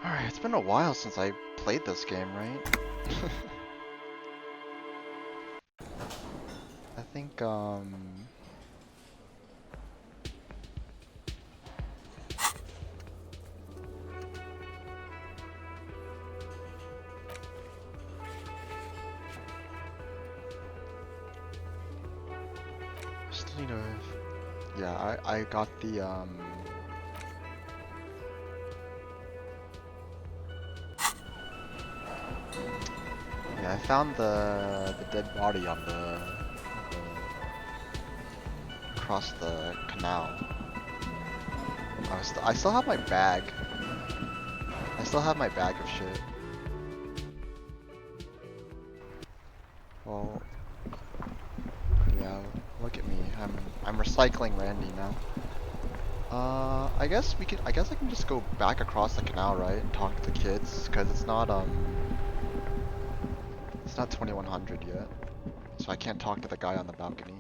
Alright, it's been a while since I played this game, right? I think, still need to... Yeah, I got the, Yeah, I found the dead body on across the canal. I still have my bag. I still have my bag of shit. Well, yeah, look at me. I'm recycling Randy now. I guess I can just go back across the canal, right, and talk to the kids, cause it's not 2100 yet, so I can't talk to the guy on the balcony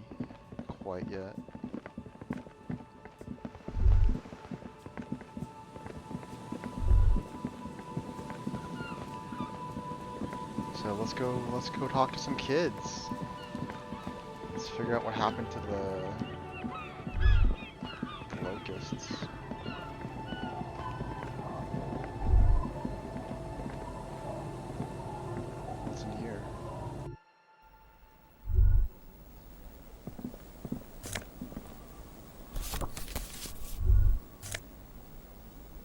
quite yet. So let's go talk to some kids. Let's figure out what happened to the locusts. What's in here?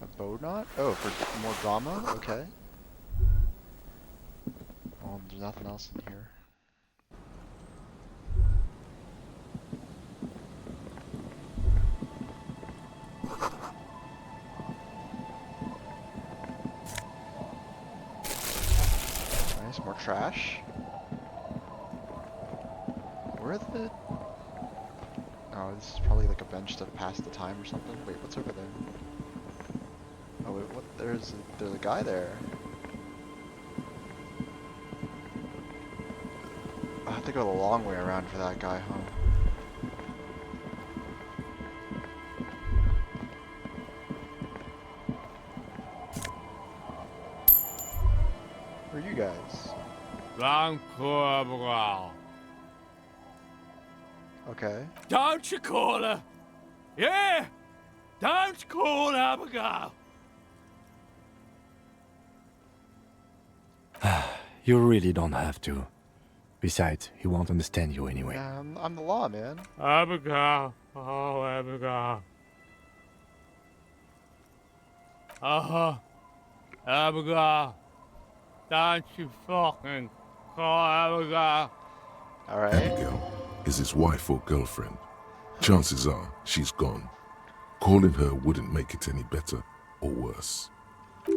A bow knot? Oh, for more drama? Okay. Well, there's nothing else in here. Nice, more trash. Where are the... Oh, this is probably like a bench to pass the time or something. Wait, what's over there? Oh wait, what? There's a guy there. I have to go the long way around for that guy, huh? Who are you guys? Okay. Don't you call her? Yeah! Don't call Abigail! You really don't have to. Besides, he won't understand you anyway. Yeah, I'm the law, man. Abigail. Oh, Abigail. Uh-huh. Abigail. Don't you fucking call Abigail. Alright. Abigail is his wife or girlfriend. Chances are she's gone. Calling her wouldn't make it any better or worse.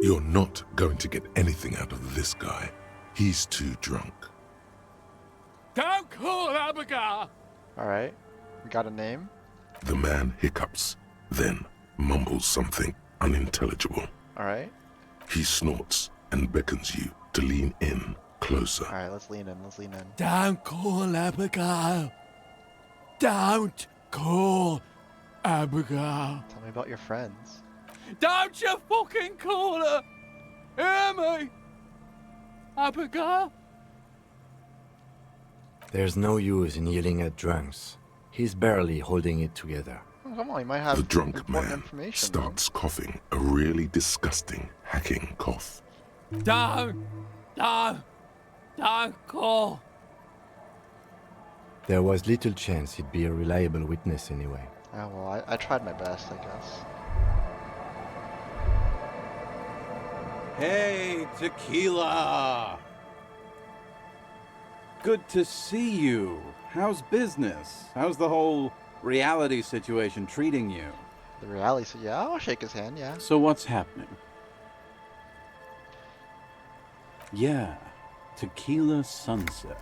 You're not going to get anything out of this guy. He's too drunk. Don't call Abigail. Alright. We got a name? The man hiccups, then mumbles something unintelligible. Alright. He snorts and beckons you to lean in closer. Alright, let's lean in, let's lean in. Don't call Abigail. Don't call Abigail. Tell me about your friends. Don't you fucking call her. Hear me? Abigail? There's no use in yelling at drunks. He's barely holding it together. Oh, come on, you might have The drunk important man information. starts coughing a really disgusting, hacking cough. Don't call. There was little chance he'd be a reliable witness anyway. Yeah, well, I tried my best, I guess. Hey, Tequila! Good to see you. How's business? How's the whole reality situation treating you? The reality, so yeah, I'll shake his hand, yeah. So what's happening? Yeah, Tequila Sunset.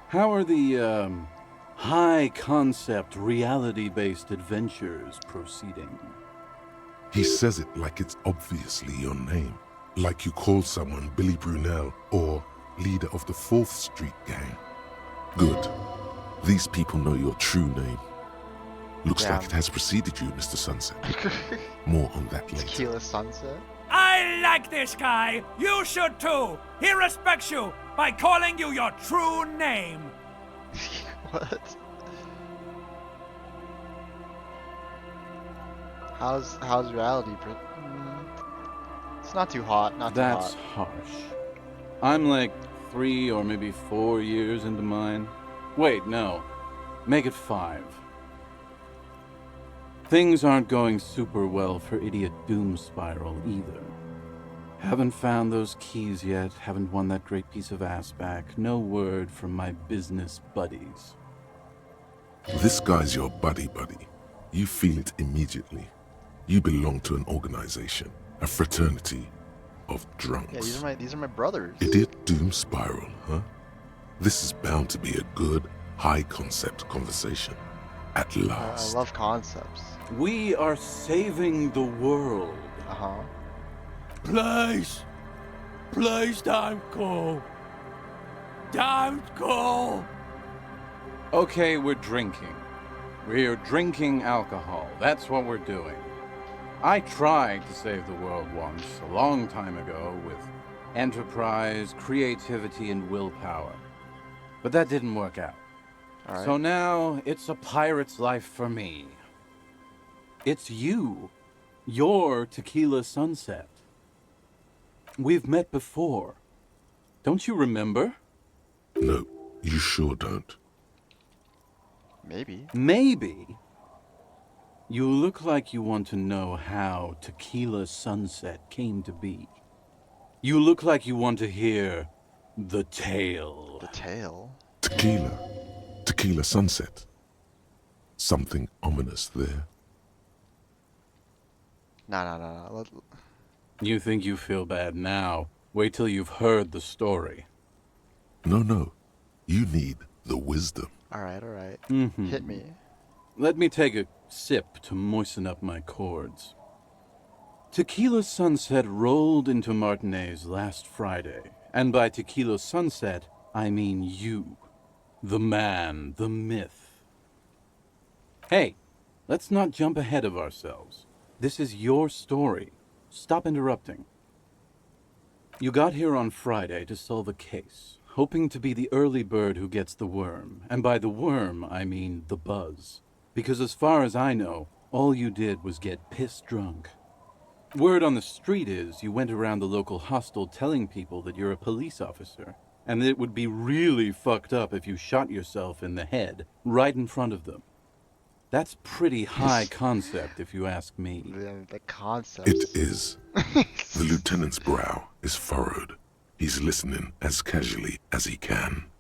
How are the, high-concept, reality-based adventures proceeding? He says it like it's obviously your name. Like you call someone Billy Brunel or leader of the 4th Street Gang. Good. These people know your true name. Looks Yeah. like it has preceded you, Mr. Sunset. More on that later. Tequila Sunset. I I like this guy. You should too. He respects you by calling you your true name. What? How's reality, Brit? It's not too hot, not too That's hot. harsh. I'm like 3 or maybe 4 years into mine. Wait, no. Make it 5. Things aren't going super well for Idiot Doom Spiral either. Haven't found those keys yet, haven't won that great piece of ass back. No word from my business buddies. This guy's your buddy. You feel it immediately. You belong to an organization, a fraternity of drunks. Yeah, these are my brothers. Idiot Doom Spiral, huh? This is bound to be a good, high-concept conversation. At I last. love concepts. We are saving the world. Uh-huh. Please. Please don't go. Don't go. Okay, we're drinking. We're drinking alcohol. That's what we're doing. I tried to save the world once, a long time ago, with enterprise, creativity, and willpower. But that didn't work out. All right. So now, it's a pirate's life for me. It's you. You're Tequila Sunset. We've met before. Don't you remember? No, you sure don't. Maybe. Maybe. You look like you want to know how Tequila Sunset came to be. You look like you want to hear the tale. The tail. Tequila Sunset. Something ominous there. No. You think you feel bad now? Wait till you've heard the story. No. You need the wisdom. All right. Mhm. Hit me. Let me take a sip to moisten up my chords. Tequila Sunset rolled into Martinez last Friday, and by Tequila Sunset, I mean you. The man, the myth. Hey, let's not jump ahead of ourselves. This is your story. Stop interrupting. You got here on Friday to solve a case, hoping to be the early bird who gets the worm. And by the worm, I mean the buzz. Because as far as I know, all you did was get pissed drunk. Word on the street is you went around the local hostel telling people that you're a police officer, and that it would be really fucked up if you shot yourself in the head right in front of them. That's pretty high concept, if you ask me. The concepts. It is. The lieutenant's brow is furrowed. He's listening as casually as he can.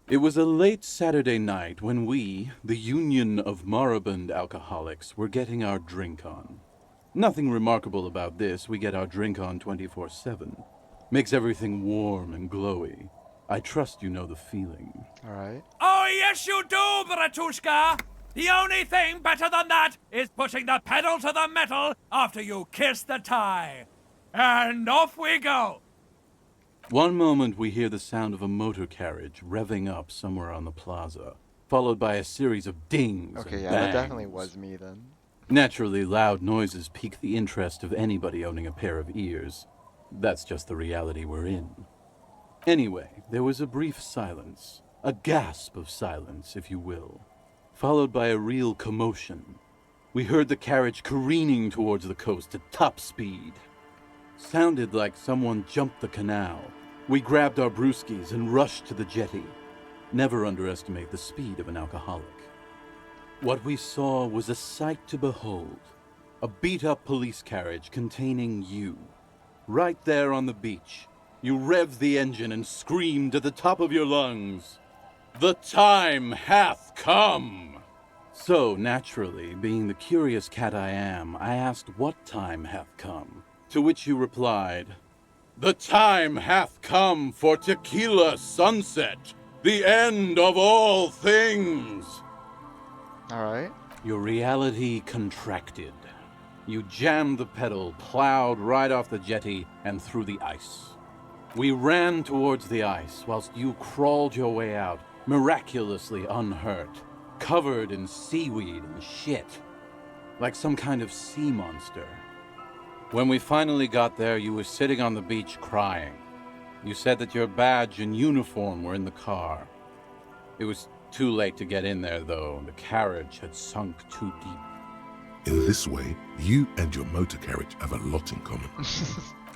It was a late Saturday night when we, the Union of Moribund Alcoholics, were getting our drink on. Nothing remarkable about this. We get our drink on 24/7. Makes everything warm and glowy. I trust you know the feeling. All right. Oh, yes, you do, Bratushka. The only thing better than that is putting the pedal to the metal after you kiss the tie. And off we go. One moment we hear the sound of a motor carriage revving up somewhere on the plaza, followed by a series of dings Okay, and yeah, that bangs. definitely was me then. Naturally, loud noises pique the interest of anybody owning a pair of ears. That's just the reality we're in. Anyway, there was a brief silence, a gasp of silence, if you will, followed by a real commotion. We heard the carriage careening towards the coast at top speed. Sounded like someone jumped the canal. We grabbed our brewskis and rushed to the jetty. Never underestimate the speed of an alcoholic. What we saw was a sight to behold. A beat-up police carriage containing you. Right there on the beach, you revved the engine and screamed at the top of your lungs, "The time hath come!" So, naturally, being the curious cat I am, I asked what time hath come, to which you replied, "The time hath come for Tequila Sunset, the end of all things!" All right. Your reality contracted. You jammed the pedal, plowed right off the jetty, and through the ice. We ran towards the ice, whilst you crawled your way out, miraculously unhurt, covered in seaweed and shit, like some kind of sea monster. When we finally got there, you were sitting on the beach crying. You said that your badge and uniform were in the car. It was too late to get in there, though. The carriage had sunk too deep. In this way, you and your motor carriage have a lot in common.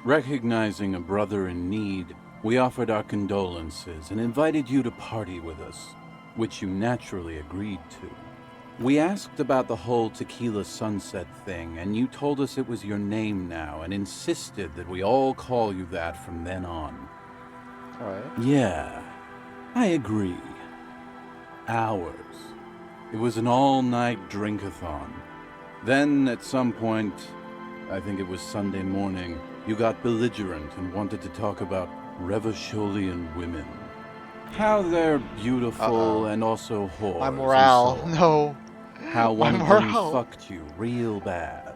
Recognizing a brother in need, we offered our condolences and invited you to party with us, which you naturally agreed to. We asked about the whole Tequila Sunset thing, and you told us it was your name now and insisted that we all call you that from then on. Alright. Yeah, I agree. Hours. It was an all-night drink-a-thon. Then, at some point, I think it was Sunday morning, you got belligerent and wanted to talk about Revacholian women. How they're beautiful and also whores. My morale. and so on. No. How one My of them morale. fucked you real bad.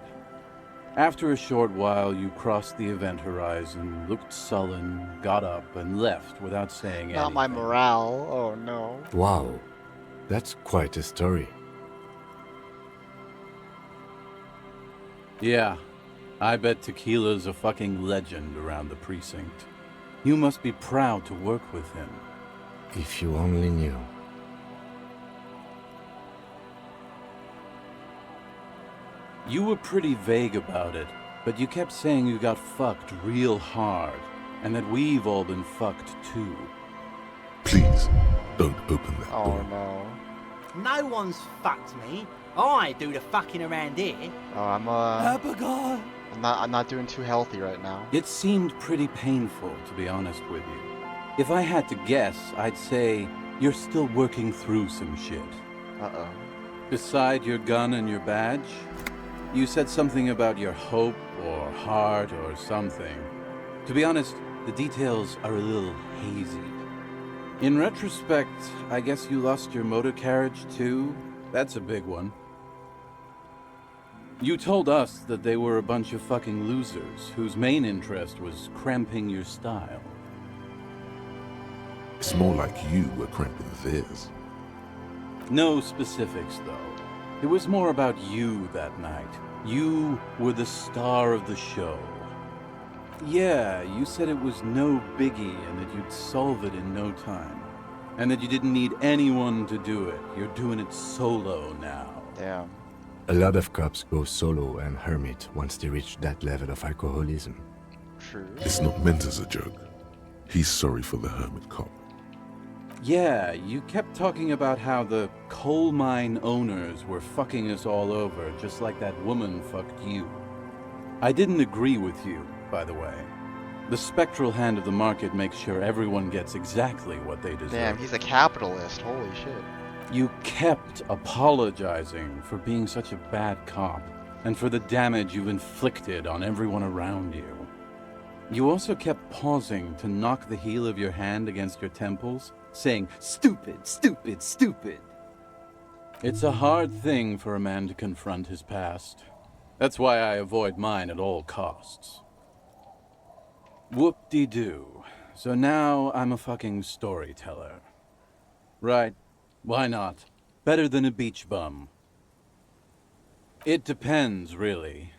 After a short while, you crossed the event horizon, looked sullen, got up, and left without saying anything. Not my morale. Oh no. Wow, that's quite a story. Yeah, I bet Tequila's a fucking legend around the precinct. You must be proud to work with him. If you only knew. You were pretty vague about it, but you kept saying you got fucked real hard, and that we've all been fucked too. Please, don't open that Oh door. no. No one's fucked me. I do the fucking around here. Oh, I'm not doing too healthy right now. It seemed pretty painful, to be honest with you. If I had to guess, I'd say you're still working through some shit. Uh-oh. Beside your gun and your badge, you said something about your hope or heart or something. To be honest, the details are a little hazy. In retrospect, I guess you lost your motor carriage too? That's a big one. You told us that they were a bunch of fucking losers whose main interest was cramping your style. It's more like you were cramping theirs. No specifics, though. It was more about you that night. You were the star of the show. Yeah, you said it was no biggie and that you'd solve it in no time. And that you didn't need anyone to do it. You're doing it solo now. Damn. A lot of cops go solo and hermit once they reach that level of alcoholism. True. It's not meant as a joke. He's sorry for the hermit cop. Yeah, you kept talking about how the coal mine owners were fucking us all over, just like that woman fucked you. I didn't agree with you, by the way. The spectral hand of the market makes sure everyone gets exactly what they deserve. Damn, he's a capitalist. Holy shit. You kept apologizing for being such a bad cop, and for the damage you've inflicted on everyone around you. You also kept pausing to knock the heel of your hand against your temples, saying, "Stupid, stupid, stupid." It's a hard thing for a man to confront his past. That's why I avoid mine at all costs. Whoop-de-doo. So now I'm a fucking storyteller. Right. Why not? Better than a beach bum. It depends, really.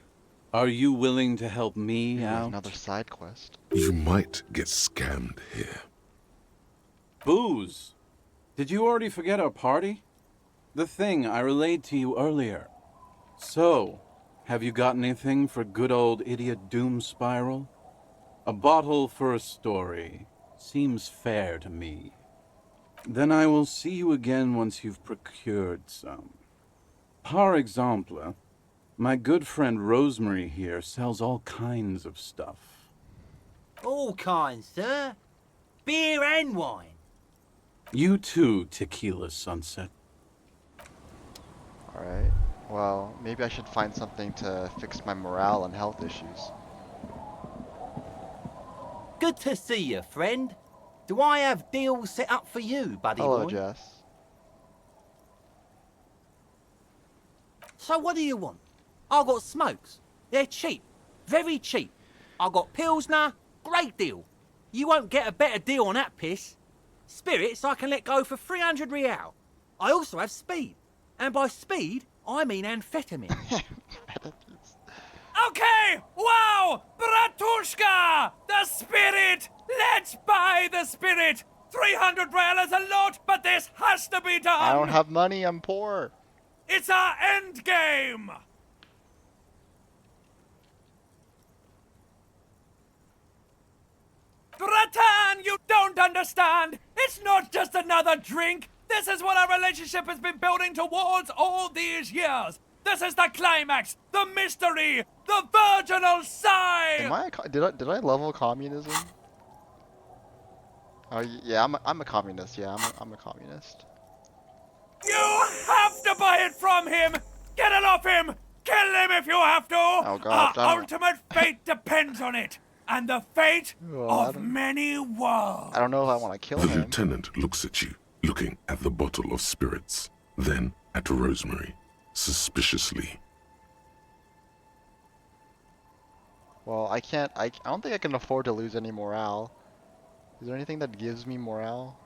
Are you willing to help me Ooh, out? another side quest. You might get scammed here. Booze. Did you already forget our party? The thing I relayed to you earlier. So, have you got anything for good old idiot Doom Spiral? A bottle for a story. Seems fair to me. Then I will see you again once you've procured some. Par exemple, my good friend Rosemary here sells all kinds of stuff. All kinds, sir. Beer and wine. You too, Tequila Sunset. Alright. Well, maybe I should find something to fix my morale and health issues. Good to see you, friend. Do I have deals set up for you, buddy Hello, boy? Jess. So what do you want? I got smokes. They're cheap. Very cheap. I got Pilsner. Great deal. You won't get a better deal on that piss. Spirits I can let go for 300 real. I also have speed. And by speed, I mean amphetamine. Okay, wow! Bratushka! The spirit! Let's buy the spirit! 300 real is a lot, but this has to be done! I don't have money, I'm poor. It's our end game! Bratan, you don't understand! It's not just another drink! This is what our relationship has been building towards all these years! This is the climax, the mystery, the virginal sigh! Am I did I level communism? Oh yeah, I'm a communist. Yeah, I'm a communist. You have to buy it from him! Get it off him! Kill him if you have to! Oh God, Our ultimate fate depends on it! And the fate Well, I of don't- many worlds! I don't know if I want to kill The him. lieutenant looks at you, looking at the bottle of spirits, then at Rosemary, suspiciously. Well, I can't. I don't think I can afford to lose any morale. Is there anything that gives me morale?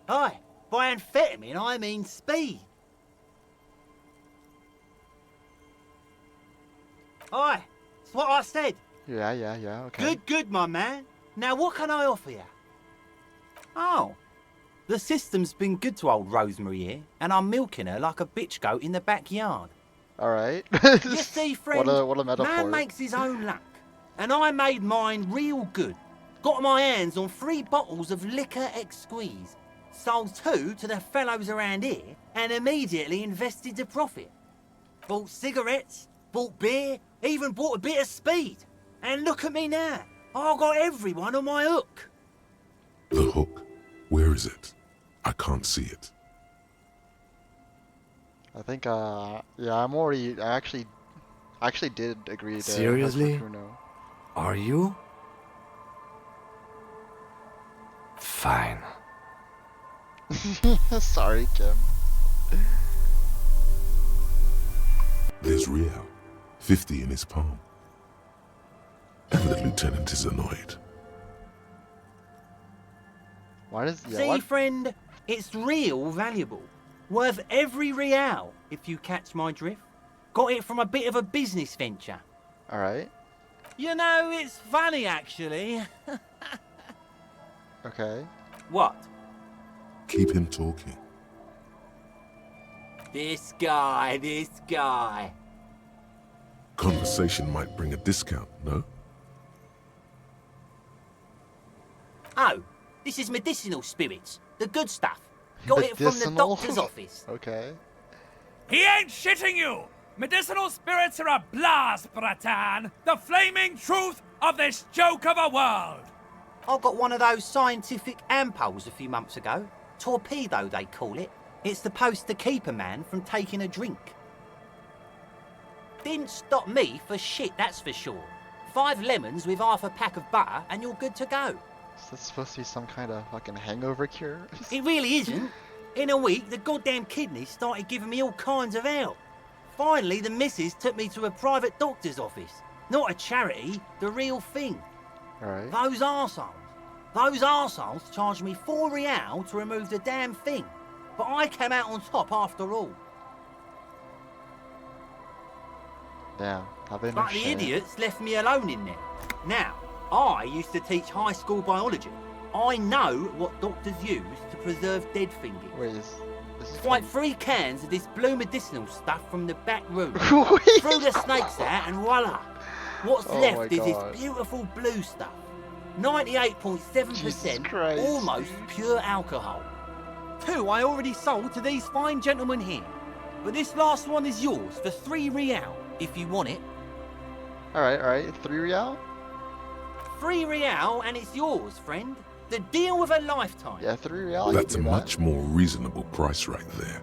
Hi, by amphetamine I mean speed. Hi, it's what I said. Yeah. Okay. Good, good, my man. Now what can I offer you? Oh, the system's been good to old Rosemary here, and I'm milking her like a bitch goat in the backyard. All right. You see, friend, what a metaphor. man makes his own luck, and I made mine real good. Got my hands on 3 bottles of liquor ex-squeeze, sold 2 to the fellows around here, and immediately invested the profit. Bought cigarettes, bought beer, even bought a bit of speed. And look at me now, I got everyone on my hook. The hook. Where is it? I can't see it. I think. Yeah. I'm already. I actually did agree to. Seriously? help Bruno. Are you? Fine. Sorry, Kim. There's Riel, 50 in his palm. And the lieutenant is annoyed. Why does? Yeah. See, What? friend, it's real valuable. Worth every real, if you catch my drift. Got it from a bit of a business venture. All right. You know, it's funny, actually. Okay. What? Keep him talking. This guy. Conversation might bring a discount, no? Oh, this is medicinal spirits. The good stuff. Got it from the Medicinal? doctor's office. Okay. He ain't shitting you! Medicinal spirits are a blast, Bratan! The flaming truth of this joke of a world! I got one of those scientific ampoules a few months ago. Torpedo, they call it. It's supposed to keep a man from taking a drink. Didn't stop me for shit, that's for sure. 5 lemons with half a pack of butter and you're good to go. Is this supposed to be some kind of fucking hangover cure? It really isn't. In a week, the goddamn kidneys started giving me all kinds of help. Finally, the missus took me to a private doctor's office. Not a charity, the real thing. All right. Those arseholes charged me 4 real to remove the damn thing. But I came out on top after all. Damn. Have they no But the shame? idiots left me alone in there. Now, I used to teach high school biology. I know what doctors use to preserve dead things. Wait, this is Swipe 3 cans of this blue medicinal stuff from the back room. Wait. Threw the snakes out and voila. What's Oh my left is God. this beautiful blue stuff. Jesus 98.7% Christ. almost pure alcohol. 2 I already sold to these fine gentlemen here. But this last one is yours for 3 real, if you want it. All right. 3 real? 3 real and it's yours, friend. The deal of a lifetime. Yeah, 3 real. I can That's a do that. much more reasonable price right there.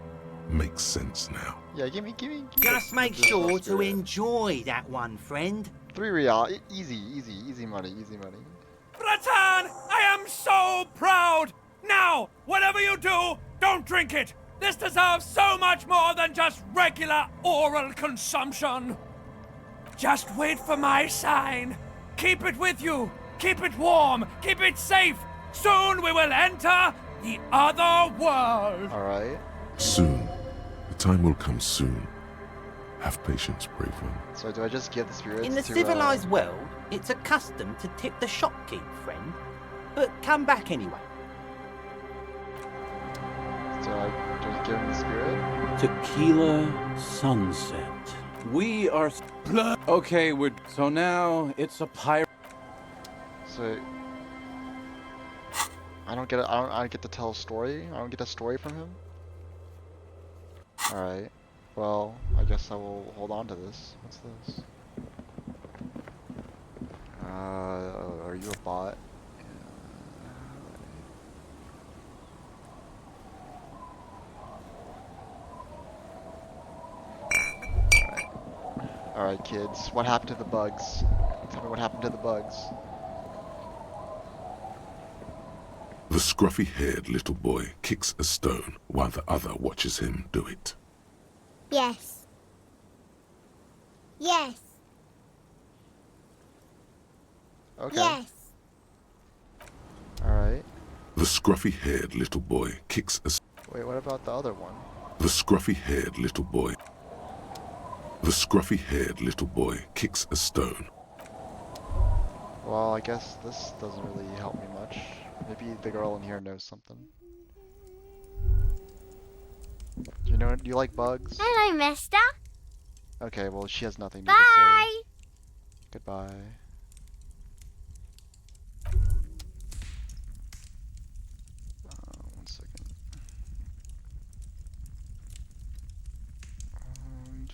Makes sense now. Yeah, give me. Just make this sure last to bit. enjoy that one, friend. 3 real. Easy money. Bratan, I am so proud! Now, whatever you do, don't drink it! This deserves so much more than just regular oral consumption! Just wait for my sign. Keep it with you. Keep it warm. Keep it safe. Soon we will enter the other world. All right. Soon. The time will come soon Have patience, brave one. So do I just give the spirits In the to, civilized world, it's a custom to tip the shopkeep, friend. But come back anyway. So I just give him the spirit? Tequila sunset. We are. Okay, so now it's a pirate. So I don't get to tell a story? I don't get a story from him? Alright. Well, I guess I will hold on to this. What's this? Are you a bot? Alright, kids. What happened to the bugs? Tell me what happened to the bugs. The scruffy-haired little boy kicks a stone while the other watches him do it. Yes. Yes. Okay. Yes. Alright. The scruffy-haired little boy kicks a... Wait, what about the other one? The scruffy-haired little boy... The scruffy-haired little boy kicks a stone. Well, I guess this doesn't really help me much. Maybe the girl in here knows something. Do you like bugs? Hello, mister. Okay, well she has nothing new to Bye. say. Goodbye. One second. Um,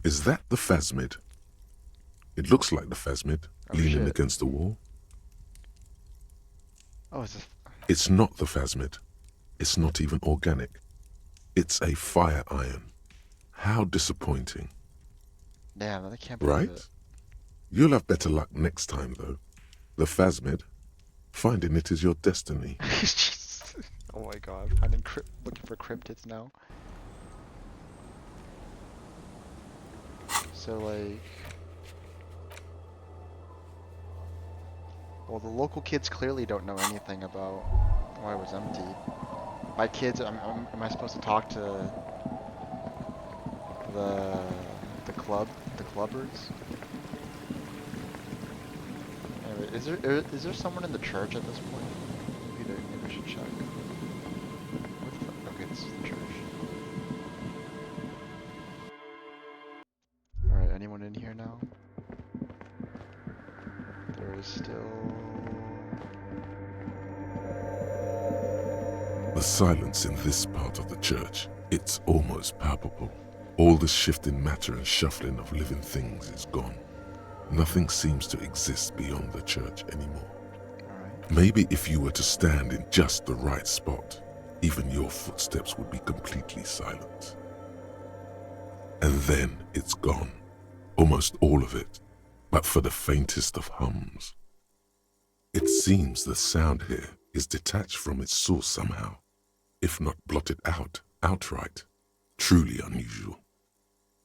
Is that the phasmid? It looks like the phasmid, Oh, leaning shit. against the wall. Oh, it's a... It's not the phasmid. It's not even organic. It's a fire iron. How disappointing. Damn, I can't believe Right? it. You'll have better luck next time, though. The phasmid, finding it is your destiny. Jesus. Oh my god, looking for cryptids now. So like... Well, the local kids clearly don't know anything about why it was empty. My kids, am I supposed to talk to the clubbers? Anyway, is there someone in the church at this point? Maybe we should check. What the fuck? Okay, this is the church. Alright, anyone in here now? There is still... The silence in this part of the church, it's almost palpable. All the shifting matter and shuffling of living things is gone. Nothing seems to exist beyond the church anymore. Alright. Maybe if you were to stand in just the right spot, even your footsteps would be completely silent. And then it's gone. Almost all of it, but for the faintest of hums. It seems the sound here is detached from its source somehow, if not blotted out outright. Truly unusual.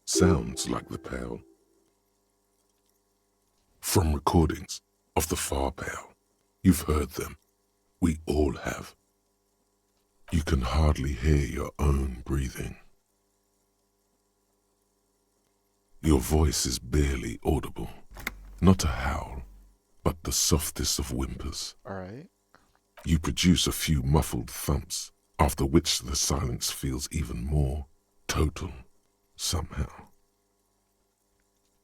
Sounds like the Pale. From recordings of the Far Pale, you've heard them. We all have. You can hardly hear your own breathing. Your voice is barely audible. Not a howl, but the softest of whimpers. Alright. You produce a few muffled thumps, after which the silence feels even more total, somehow.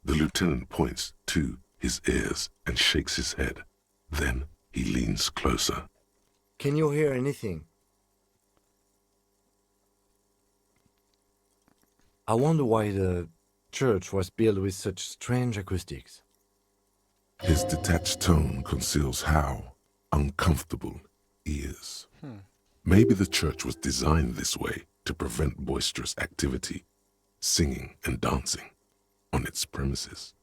The lieutenant points to his ears and shakes his head. Then he leans closer. Can you hear anything? I wonder why the church was built with such strange acoustics. His detached tone conceals how uncomfortable he is. Maybe the church was designed this way to prevent boisterous activity, singing and dancing on its premises.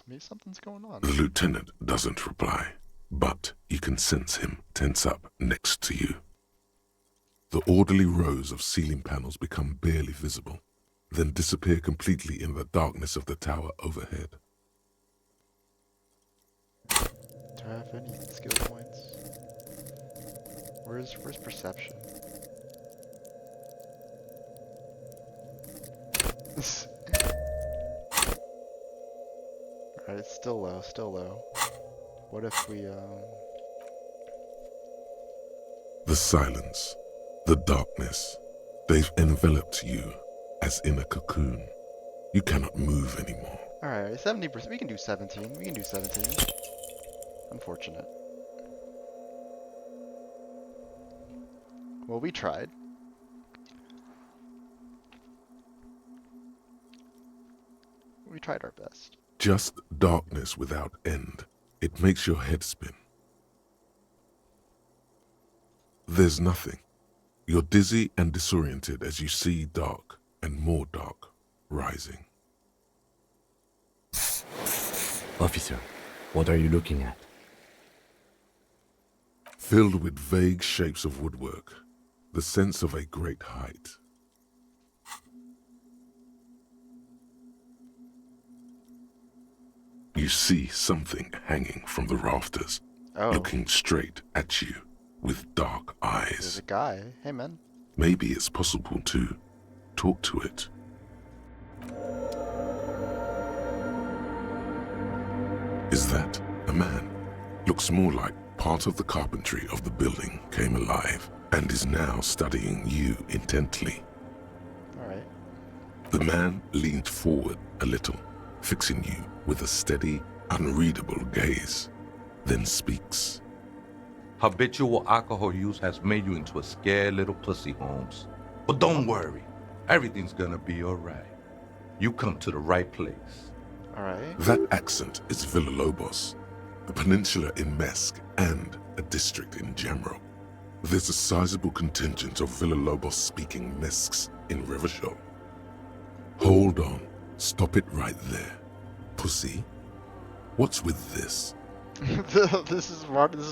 Maybe something's going on. The lieutenant doesn't reply, but you can sense him tense up next to you. The orderly rows of ceiling panels become barely visible, then disappear completely in the darkness of the tower overhead. Do I have any skill points. Where's perception? Alright, it's still low, still low. What if we The silence, the darkness, they've enveloped you as in a cocoon. You cannot move anymore. Alright, 70%. We can do 17. We can do 17. Unfortunate. Well, we tried. We tried our best. Just darkness without end. It makes your head spin. There's nothing. You're dizzy and disoriented as you see dark and more dark rising. Officer, what are you looking at? Filled with vague shapes of woodwork, the sense of a great height. You see something hanging from the rafters, Oh, looking straight at you with dark there's eyes. a guy. Hey, man. Maybe it's possible to talk to it. Is that a man? Looks more like part of the carpentry of the building came alive and is now studying you intently. Alright. The man leaned forward a little, fixing you with a steady, unreadable gaze, then speaks. Habitual alcohol use has made you into a scared little pussy, Holmes. But don't worry, everything's gonna be alright. You come to the right place. Alright. That accent is Villalobos, a peninsula in Mesk and a district in general. There's a sizable contingent of Villalobos-speaking Mesks in Revachol. Hold on, stop it right there. Pussy, what's with this? This is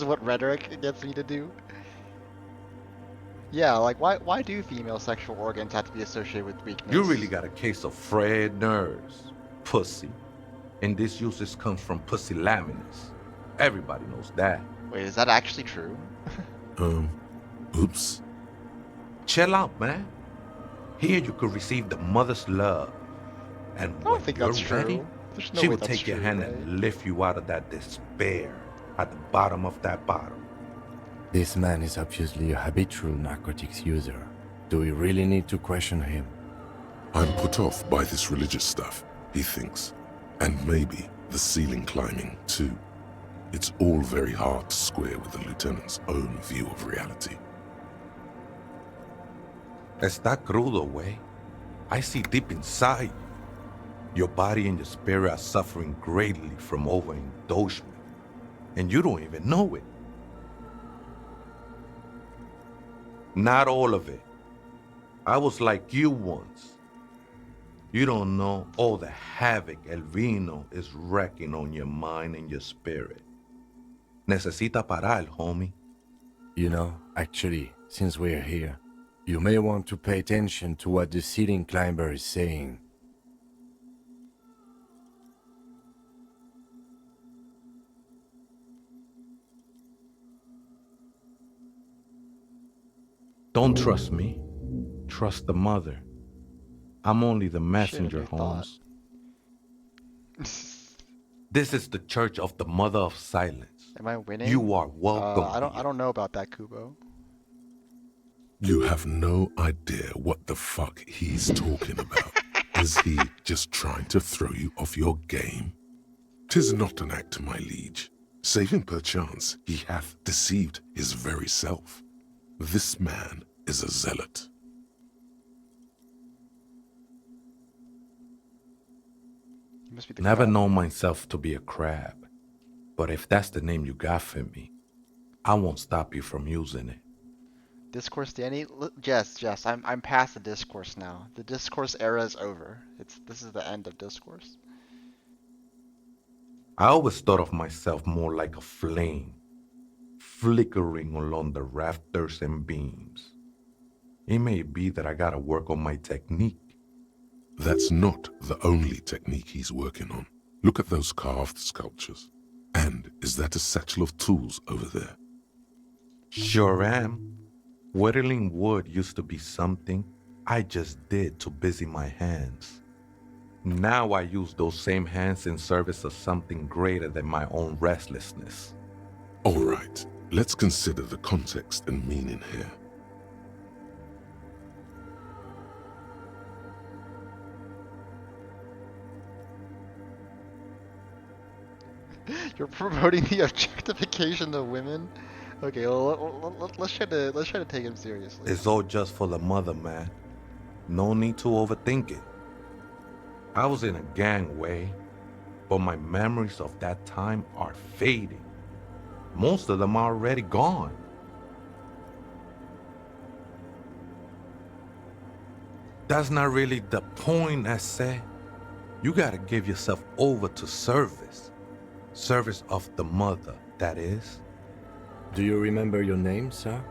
what rhetoric gets me to do. Yeah, like why do female sexual organs have to be associated with weakness? You really got a case of frayed nerves, pussy. And this usage comes from pussy laminus. Everybody knows that. Wait, is that actually true? Oops. Chill out, man. Here you could receive the mother's love. And I don't when think you're that's ready, true. There's no she way will that's take your true, hand right? and lift you out of that despair at the bottom of that bottle. This man is obviously a habitual narcotics user. Do we really need to question him? I'm put off by this religious stuff, he thinks. And maybe the ceiling climbing, too. It's all very hard to square with the lieutenant's own view of reality. Está crudo, way. I see deep inside. Your body and your spirit are suffering greatly from overindulgence. And you don't even know it. Not all of it. I was like you once. You don't know all the havoc El Vino is wrecking on your mind and your spirit. Necesita parar, homie. You know, actually, since we're here, you may want to pay attention to what the ceiling climber is saying. Don't trust me. Trust the mother. I'm only the messenger, Shit, I thought. Holmes. This is the Church of the Mother of Silence. Am I winning? You are welcome. I don't know about that, Kubo. You have no idea what the fuck he's talking about. Is he just trying to throw you off your game? 'Tis not an act, my liege. Save him perchance he hath deceived his very self. This man is a zealot. He must be the Never crab. known myself to be a crab. But if that's the name you got for me, I won't stop you from using it. Discourse Danny? Jess, I'm past the discourse now. The discourse era is over. This is the end of discourse. I always thought of myself more like a flame, flickering along the rafters and beams. It may be that I gotta work on my technique. That's not the only technique he's working on. Look at those carved sculptures. And is that a satchel of tools over there? Sure am. Whittling wood used to be something I just did to busy my hands. Now I use those same hands in service of something greater than my own restlessness. All right, let's consider the context and meaning here. You're promoting the objectification of women. Okay, well, let's try to take him seriously. It's all just for the mother, man. No need to overthink it. I was in a gangway, but my memories of that time are fading. Most of them are already gone. That's not really the point, I say. You gotta give yourself over to service. Service of the mother, that is. Do you remember your name, sir?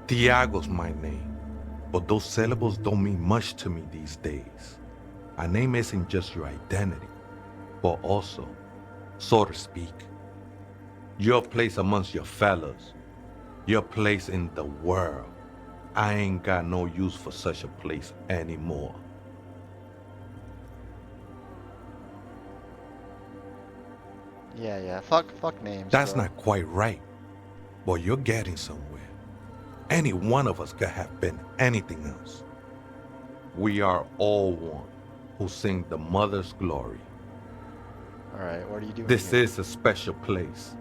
Tiago's my name, but those syllables don't mean much to me these days. A name isn't just your identity, but also, so to speak, your place amongst your fellows, your place in the world. I ain't got no use for such a place anymore. Yeah, fuck names. That's bro. not quite right, but you're getting somewhere. Any one of us could have been anything else. We are all one who sing the mother's glory. Alright, what are you doing This here? is a special place.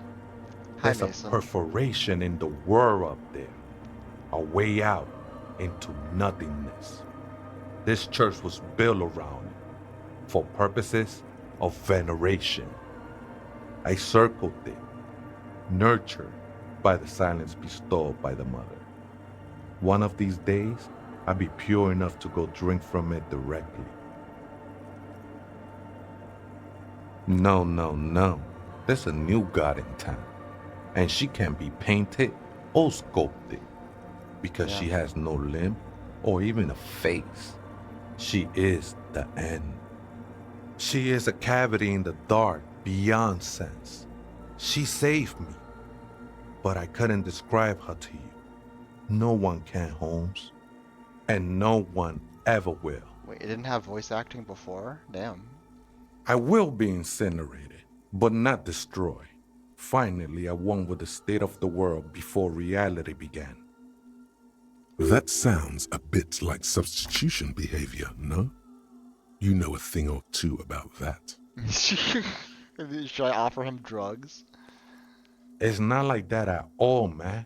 Hi, There's a Mason. perforation in the world up there, a way out into nothingness. This church was built around it for purposes of veneration. I circled it, nurtured by the silence bestowed by the mother. One of these days, I'll be pure enough to go drink from it directly. No. There's a new god in town, and she can't be painted or sculpted because she has no limb or even a face. She is the end. She is a cavity in the dark beyond sense. She saved me, but I couldn't describe her to you. No one can, Holmes, and no one ever will. Wait, it didn't have voice acting before? Damn. I will be incinerated, but not destroyed. Finally, I won with the state of the world before reality began. That sounds a bit like substitution behavior, no? You know a thing or two about that. Should I offer him drugs? It's not like that at all, man.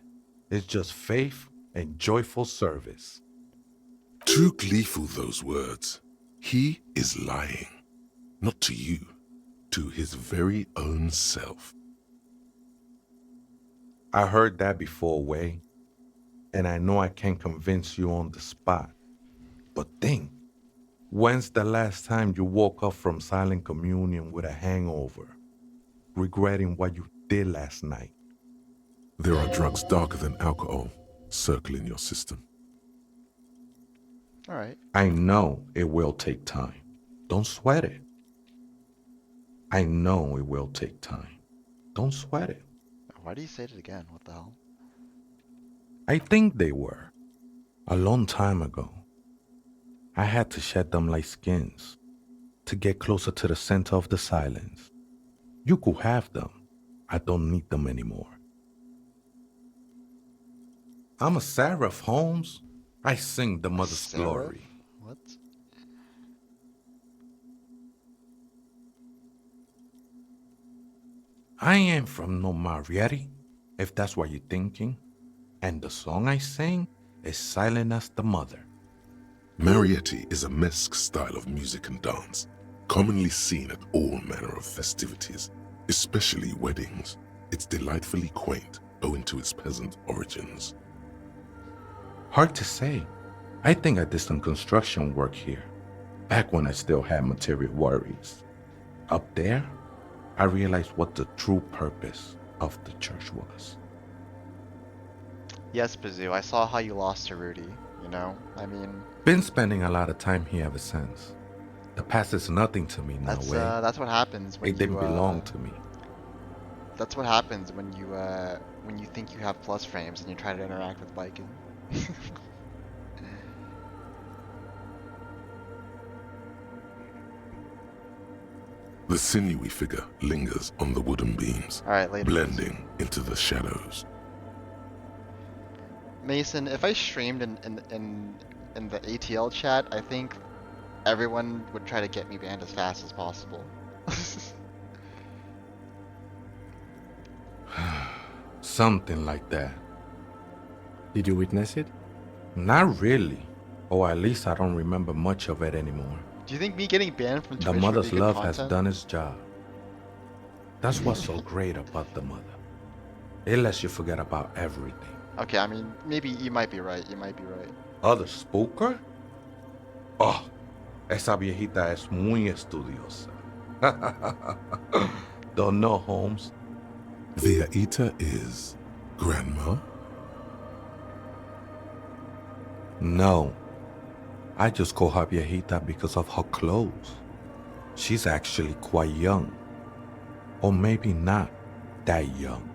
It's just faith and joyful service. Too gleeful, those words. He is lying. Not to you, to his very own self. I heard that before, Way, and I know I can't convince you on the spot. But think, when's the last time you woke up from silent communion with a hangover, regretting what you did last night? There are drugs darker than alcohol circling your system. Alright. I know it will take time. Don't sweat it. I know it will take time. Don't sweat it. Why do you say it again? What the hell? I think they were. A long time ago. I had to shed them like skins to get closer to the center of the silence. You could have them. I don't need them anymore. I'm a seraph, Holmes. I sing the mother's Seraph? glory. What? I ain't from no Marietti, if that's what you're thinking. And the song I sing is silent as the mother. Marietti is a mesque style of music and dance, commonly seen at all manner of festivities, especially weddings. It's delightfully quaint, owing to its peasant origins. Hard to say. I think I did some construction work here, back when I still had material worries. Up there, I realized what the true purpose of the church was. Yes, Bazoo, I saw how you lost to Rudy, you know? I mean... Been spending a lot of time here ever since. The past is nothing to me now, That's what happens when it didn't you, belong to me. That's what happens when you think you have plus frames and you try to interact with biking. The sinewy figure lingers on the wooden beams, Alright, later. blending into the shadows. Mason, if I streamed in the ATL chat, I think everyone would try to get me banned as fast as possible. Something like that. Did you witness it? Not really. Or at least I don't remember much of it anymore. Do you think me getting banned from Twitch The would mother's be good love content? has done its job. That's what's so great about the mother. It lets you forget about everything. Okay, I mean, maybe you might be right. You might be right. Other spooker? Oh, esa viejita es muy estudiosa. Don't know, Holmes. The Aita is Grandma? No. I just call her viejita because of her clothes. She's actually quite young. Or maybe not that young.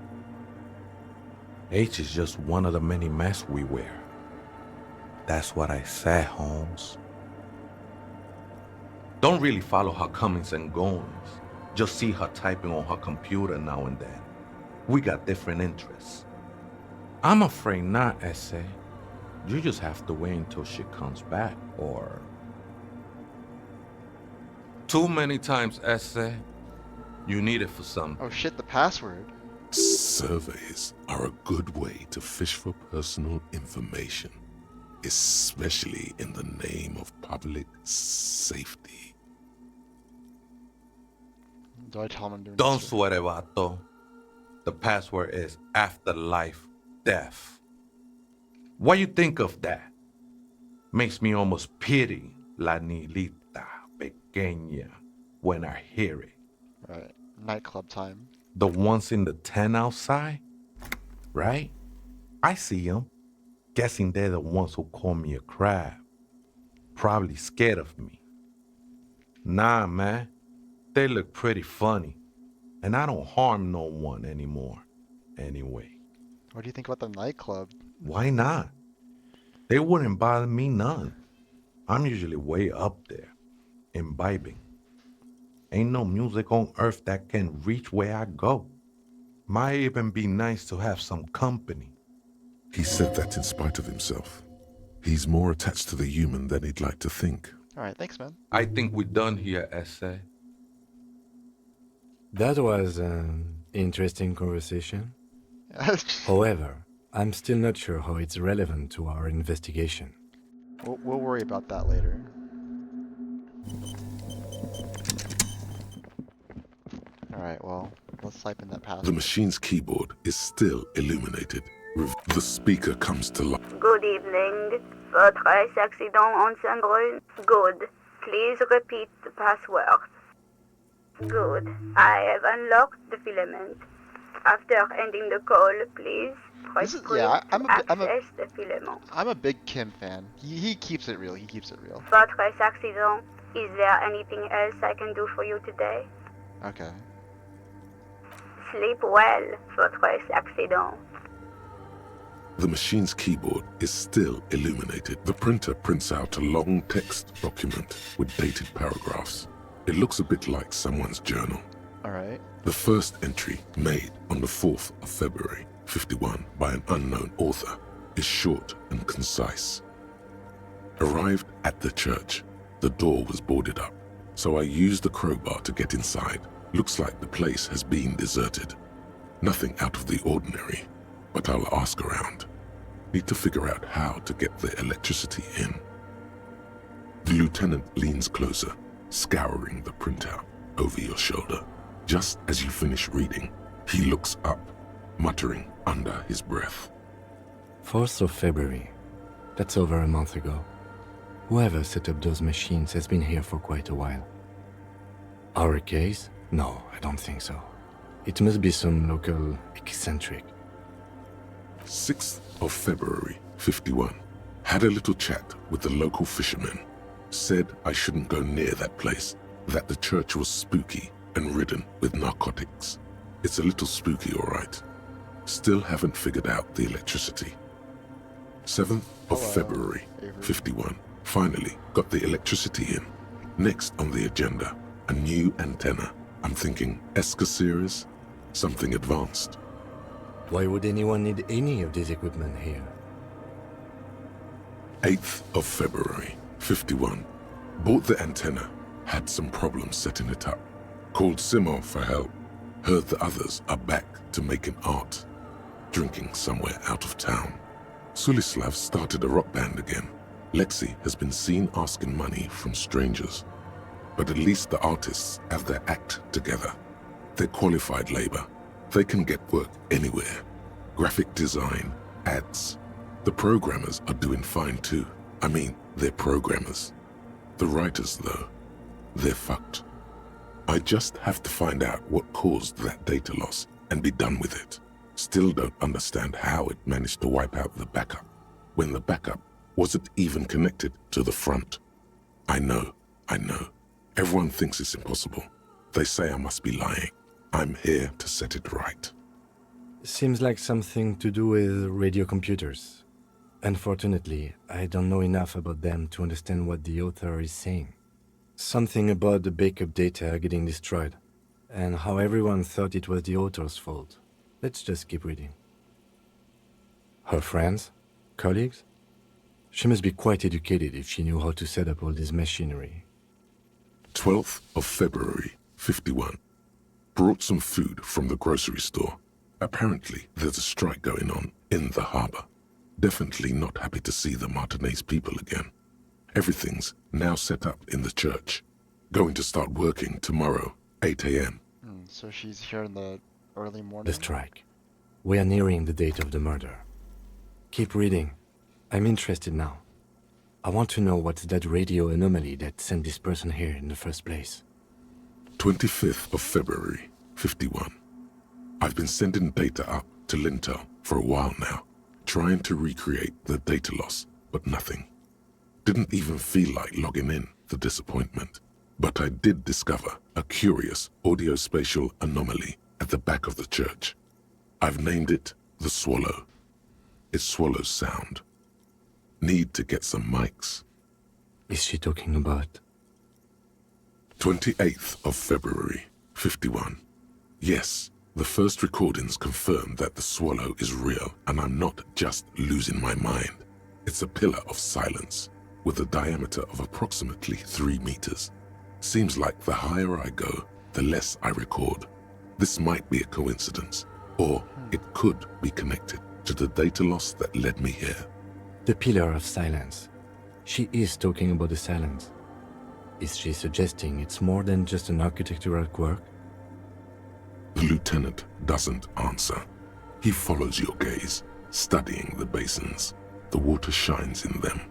Age is just one of the many masks we wear. That's what I said, Holmes. Don't really follow her comings and goings. Just see her typing on her computer now and then. We got different interests. I'm afraid not, Essay. You just have to wait until she comes back, or... Too many times, Essay. You need it for something. Oh shit, the password. Surveys are a good way to fish for personal information, especially in the name of public safety. Do I tell him I'm doing Don't this? sweat it, vato. The password is afterlife death. What you think of that? Makes me almost pity la niñita pequeña when I hear it. Right. Nightclub time. The ones in the tent outside, right? I see them. Guessing they're the ones who call me a crab. Probably scared of me. Nah, man. They look pretty funny. And I don't harm no one anymore. Anyway. What do you think about the nightclub? Why not? They wouldn't bother me none. I'm usually way up there, imbibing. Ain't no music on earth that can reach where I go. Might even be nice to have some company. He said that in spite of himself. He's more attached to the human than he'd like to think. Alright, thanks, man. I think we're done here, Essay. That was an interesting conversation. However, I'm still not sure how it's relevant to our investigation. We'll worry about that later. Alright, well, let's type in that password. The machine's keyboard is still illuminated. The speaker comes to life. Good evening. Votre accident ensemble. Good. Please repeat the password. Good. I have unlocked the filament. After ending the call, please press access the filament. I'm a big Kim fan. He keeps it real. He keeps it real. Votre accident. Is there anything else I can do for you today? Okay. Sleep well, votre accident. The machine's keyboard is still illuminated. The printer prints out a long text document with dated paragraphs. It looks a bit like someone's journal. Alright. The first entry, made on the 4th of February, 51, by an unknown author, is short and concise. Arrived at the church. The door was boarded up, so I used the crowbar to get inside. Looks like the place has been deserted. Nothing out of the ordinary, but I'll ask around. Need to figure out how to get the electricity in. The lieutenant leans closer, scouring the printout over your shoulder. Just as you finish reading, he looks up, muttering under his breath. 4th of February. That's over a month ago. Whoever set up those machines has been here for quite a while. Our case? No, I don't think so. It must be some local eccentric. 6th of February, 51. Had a little chat with the local fishermen. Said I shouldn't go near that place, that the church was spooky and ridden with narcotics. It's a little spooky, all right. Still haven't figured out the electricity. 7th of Hello, February, Avery. 51. Finally got the electricity in. Next on the agenda, a new antenna. I'm thinking ESCA series, something advanced. Why would anyone need any of this equipment here? 8th of February, 51. Bought the antenna, had some problems setting it up. Called Simo for help. Heard the others are back to making art. Drinking somewhere out of town. Sulislav started a rock band again. Lexi has been seen asking money from strangers. But at least the artists have their act together. They're qualified labor. They can get work anywhere. Graphic design, ads. The programmers are doing fine too. I mean, they're programmers. The writers, though, they're fucked. I just have to find out what caused that data loss and be done with it. Still don't understand how it managed to wipe out the backup, when the backup wasn't even connected to the front. I know. Everyone thinks it's impossible. They say I must be lying. I'm here to set it right. Seems like something to do with radio computers. Unfortunately, I don't know enough about them to understand what the author is saying. Something about the backup data getting destroyed, and how everyone thought it was the author's fault. Let's just keep reading. Her friends? Colleagues? She must be quite educated if she knew how to set up all this machinery. 12th of February, 51. Brought some food from the grocery store. Apparently, there's a strike going on in the harbor. Definitely not happy to see the Martinez people again. Everything's now set up in the church. Going to start working tomorrow, 8 a.m. So she's here in the early morning? The strike. We are nearing the date of the murder. Keep reading. I'm interested now. I want to know what's that radio anomaly that sent this person here in the first place. 25th of February, 51. I've been sending data up to Lintel for a while now, trying to recreate the data loss, but nothing. Didn't even feel like logging in, the disappointment. But I did discover a curious audio-spatial anomaly at the back of the church. I've named it the Swallow. It swallows sound. Need to get some mics. Is she talking about? 28th of February, 51. Yes, the first recordings confirm that the Swallow is real, and I'm not just losing my mind. It's a pillar of silence, with a diameter of approximately 3 meters. Seems like the higher I go, the less I record. This might be a coincidence, or it could be connected to the data loss that led me here. The pillar of silence. She is talking about the silence. Is she suggesting it's more than just an architectural quirk? The lieutenant doesn't answer. He follows your gaze, studying the basins. The water shines in them.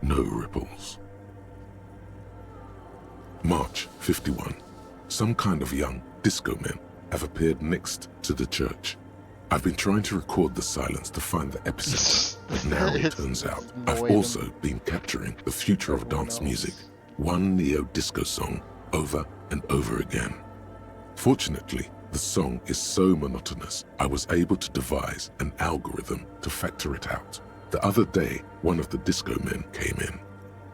No ripples. March 51. Some kind of young disco men have appeared next to the church. I've been trying to record the silence to find the epicenter, but now it turns out I've also been capturing the future of dance music, one neo-disco song over and over again. Fortunately, the song is so monotonous, I was able to devise an algorithm to factor it out. The other day, one of the disco men came in.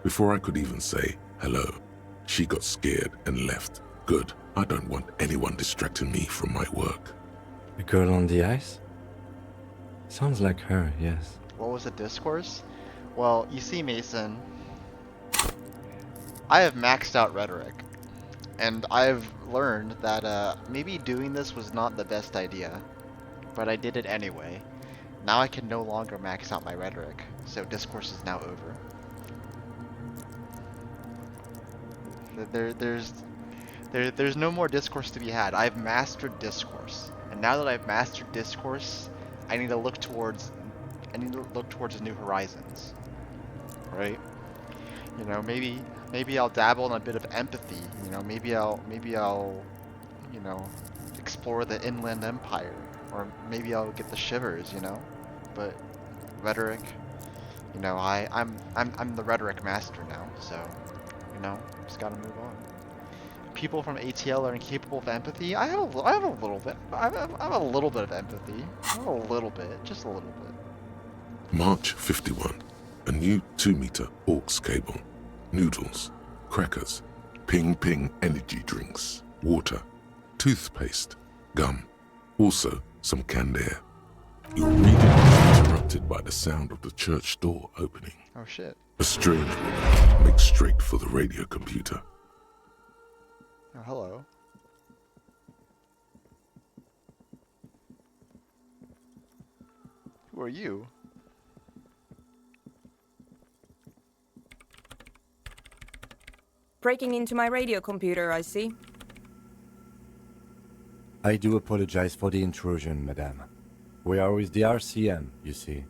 Before I could even say hello, she got scared and left. Good, I don't want anyone distracting me from my work. The girl on the ice? Sounds like her, yes. What was the discourse? Well, you see, Mason, I have maxed out rhetoric. And I've learned that maybe doing this was not the best idea. But I did it anyway. Now I can no longer max out my rhetoric, so discourse is now over. There's no more discourse to be had. I've mastered discourse. And now that I've mastered discourse, I need to look towards new horizons. Right? You know, maybe I'll dabble in a bit of empathy. You know, maybe I'll you know, explore the Inland Empire, or maybe I'll get the shivers, you know. But rhetoric, you know, I'm the rhetoric master now, so you know, just gotta move on. people from ATL are incapable of empathy. I have a little bit. I have a little bit of empathy. A little bit, just a little bit. March 51. A new 2-meter aux cable. Noodles, crackers, ping energy drinks, water, toothpaste, gum, also some canned air. Your reading is interrupted by the sound of the church door opening. Oh shit. A strange woman makes straight for the radio computer. Oh, hello. Who are you? Breaking into my radio computer, I see. I do apologize for the intrusion, madame. We are with the RCM, you see.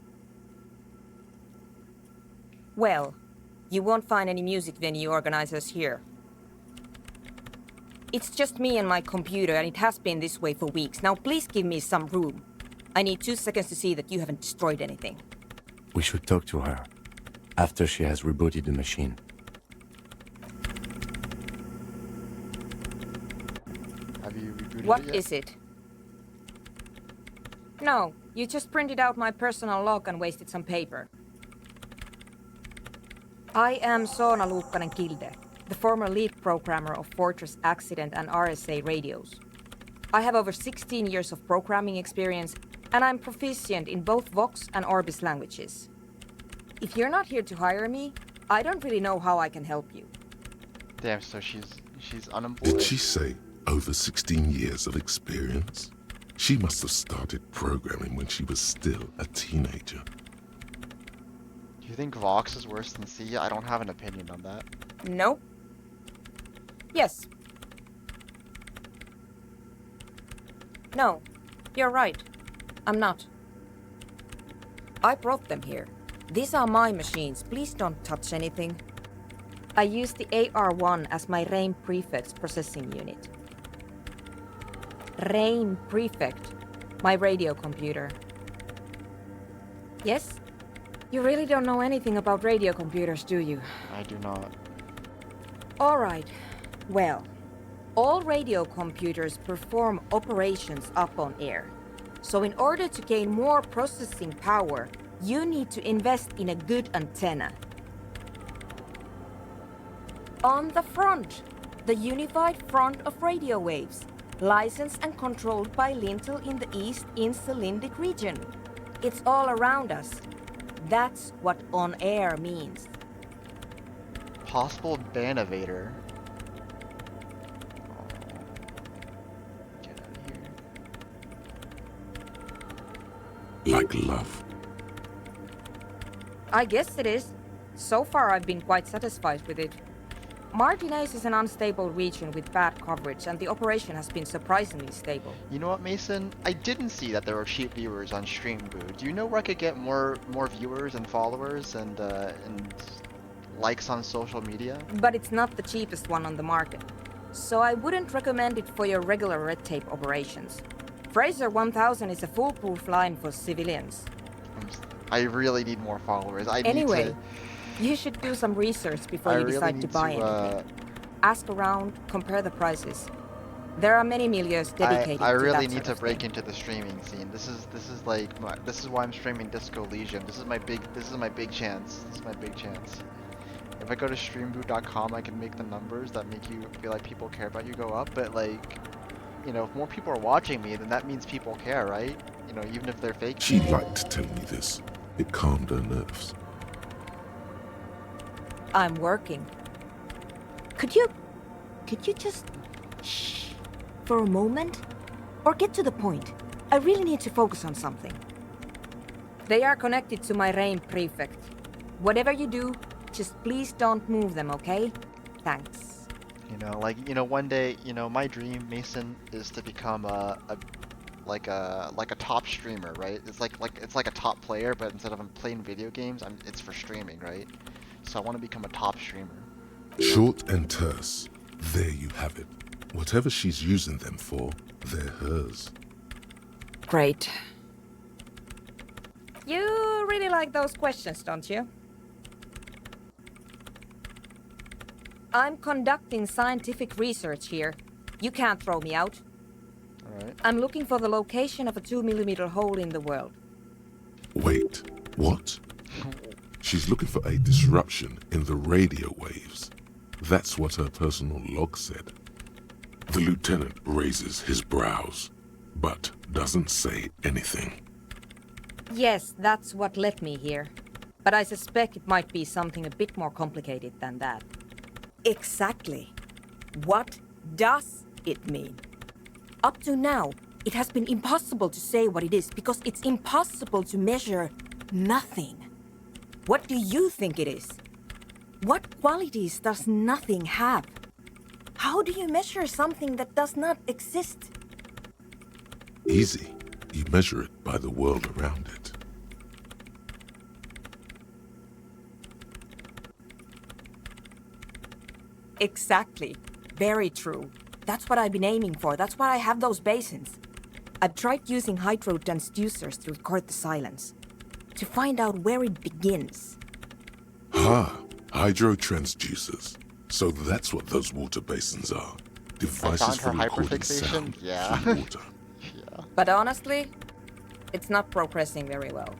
Well, you won't find any music venue organizers here. It's just me and my computer, and it has been this way for weeks. Now please give me some room. I need 2 seconds to see that you haven't destroyed anything. We should talk to her after she has rebooted the machine. Have you rebooted What it yet? is it? No, you just printed out my personal log and wasted some paper. I am Soona Luukkanen-Kilde, the former lead programmer of Fortress Accident and RSA radios. I have over 16 years of programming experience, and I'm proficient in both Vox and Orbis languages. If you're not here to hire me, I don't really know how I can help you. Damn, so she's unemployed. Did she say over 16 years of experience? She must have started programming when she was still a teenager. Do you think Vox is worse than C? I don't have an opinion on that. No. Yes. No, you're right. I'm not. I brought them here. These are my machines. Please don't touch anything. I use the AR-1 as my RAIN prefix processing unit. RAIN prefect, my radio computer. Yes? You really don't know anything about radio computers, do you? I do not. All right. Well, all radio computers perform operations up on air. So in order to gain more processing power, you need to invest in a good antenna. On the front, the unified front of radio waves, licensed and controlled by Lintel in the east in Cylindic region. It's all around us. That's what on air means. Possible Banovator. Oh. Get out of here. Like love. I guess it is. So far I've been quite satisfied with it. Martinez is an unstable region with bad coverage, and the operation has been surprisingly stable. You know what, Mason? I didn't see that there were cheap viewers on Streamboot. Do you know where I could get more viewers and followers and likes on social media? But it's not the cheapest one on the market. So I wouldn't recommend it for your regular red tape operations. Fraser 1000 is a foolproof line for civilians. I really need more followers. Anyway, you should do some research before you decide to buy anything. Ask around, compare the prices. There are many milieus dedicated to that I really sort need to of break thing. into the streaming scene. This is why I'm streaming Disco Elysium. This is my big chance. This is my big chance. If I go to streamboot.com, I can make the numbers that make you feel like people care about you go up. But like, you know, if more people are watching me, then that means people care, right? You know, even if they're fake. She liked telling me this. It calmed her nerves. I'm working. Could you just shh for a moment? Or get to the point. I really need to focus on something. They are connected to my RAIN prefect. Whatever you do, just please don't move them, okay? Thanks. You know, like, you know, one day, you know, my dream, Mason, is to become a top streamer, right? It's like a top player, but instead of playing video games, it's for streaming, right? So I want to become a top streamer. Short and terse. There you have it. Whatever she's using them for, they're hers. Great. You really like those questions, don't you? I'm conducting scientific research here. You can't throw me out. Alright. I'm looking for the location of a 2mm hole in the world. Wait, what? She's looking for a disruption in the radio waves. That's what her personal log said. The lieutenant raises his brows, but doesn't say anything. Yes, that's what led me here. But I suspect it might be something a bit more complicated than that. Exactly. What does it mean? Up to now, it has been impossible to say what it is because it's impossible to measure nothing. What do you think it is? What qualities does nothing have? How do you measure something that does not exist? Easy. You measure it by the world around it. Exactly. Very true. That's what I've been aiming for. That's why I have those basins. I've tried using hydro transducers to record the silence. To find out where it begins. Hydro transducers. So that's what those water basins are. Devices her for recording hyperfixation? sound Yeah. through water. Yeah. But honestly, it's not progressing very well.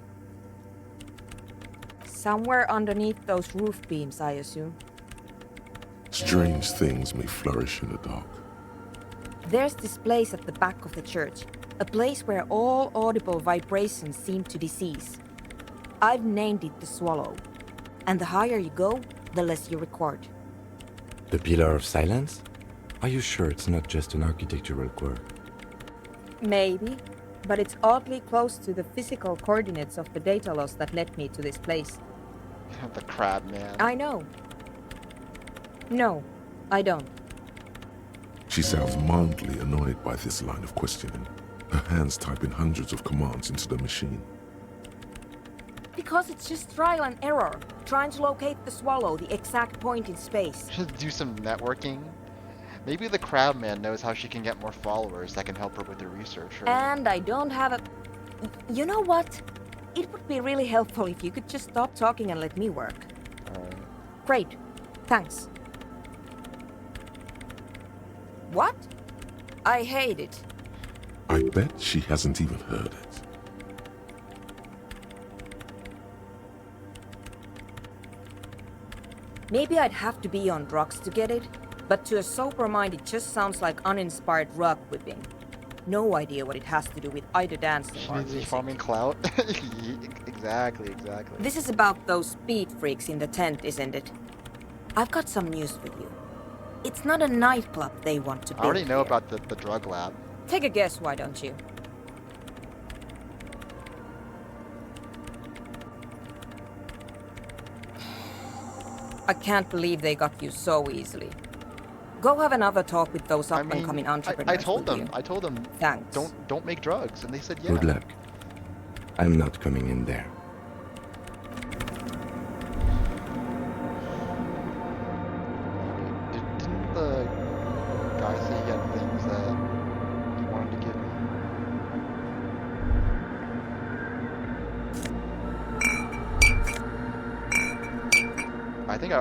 Somewhere underneath those roof beams, I assume. Strange things may flourish in the dark. There's this place at the back of the church. A place where all audible vibrations seem to decease. I've named it the Swallow. And the higher you go, the less you record. The Pillar of Silence? Are you sure it's not just an architectural quirk? Maybe, but it's oddly close to the physical coordinates of the data loss that led me to this place. The crab man. I know. No, I don't. She sounds mildly annoyed by this line of questioning. Her hands typing hundreds of commands into the machine. Because it's just trial and error, trying to locate the Swallow, the exact point in space. Should do some networking. Maybe the crab man knows how she can get more followers that can help her with her research. Right? And I don't have a... You know what? It would be really helpful if you could just stop talking and let me work. Alright. Great. Thanks. What? I hate it. I bet she hasn't even heard it. Maybe I'd have to be on drugs to get it, but to a sober mind it just sounds like uninspired rug whipping. No idea what it has to do with either dancing She or needs music. farming clout. Exactly. This is about those speed freaks in the tent, isn't it? I've got some news for you. It's not a nightclub they want to build I already know here. about the drug lab. Take a guess, why don't you? I can't believe they got you so easily. Go have another talk with those I up-and-coming mean, entrepreneurs. I told will them. you? I told them. Thanks. Don't make drugs, and they said yeah. Good luck. I'm not coming in there. Didn't the guy say he had things that he wanted to give me? I think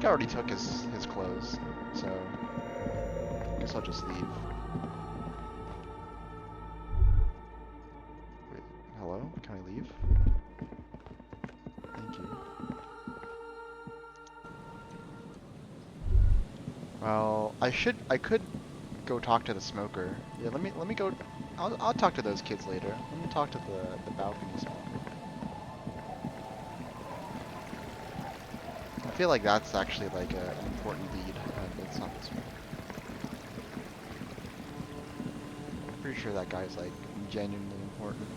I already took his clothes, so I guess I'll just leave. Wait, hello? Can I leave? Thank you. Well, I could go talk to the smoker. Yeah, let me go. I'll talk to those kids later. Let me talk to the balcony smoker. I feel like that's actually like an important lead, and it's not this one. Pretty sure that guy's like genuinely important.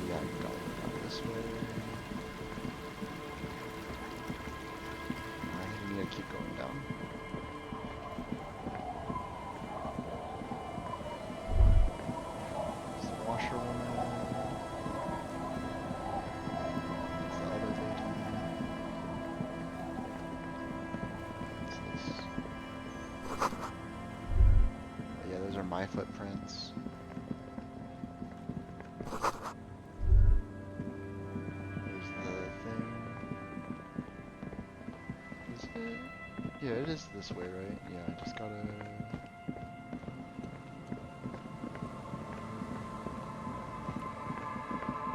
Yeah, go this way. I think we need to keep going down. It's the washerwoman. It's the other lady. What's this? Yeah, those are my footprints. this way, right? Yeah, I just gotta...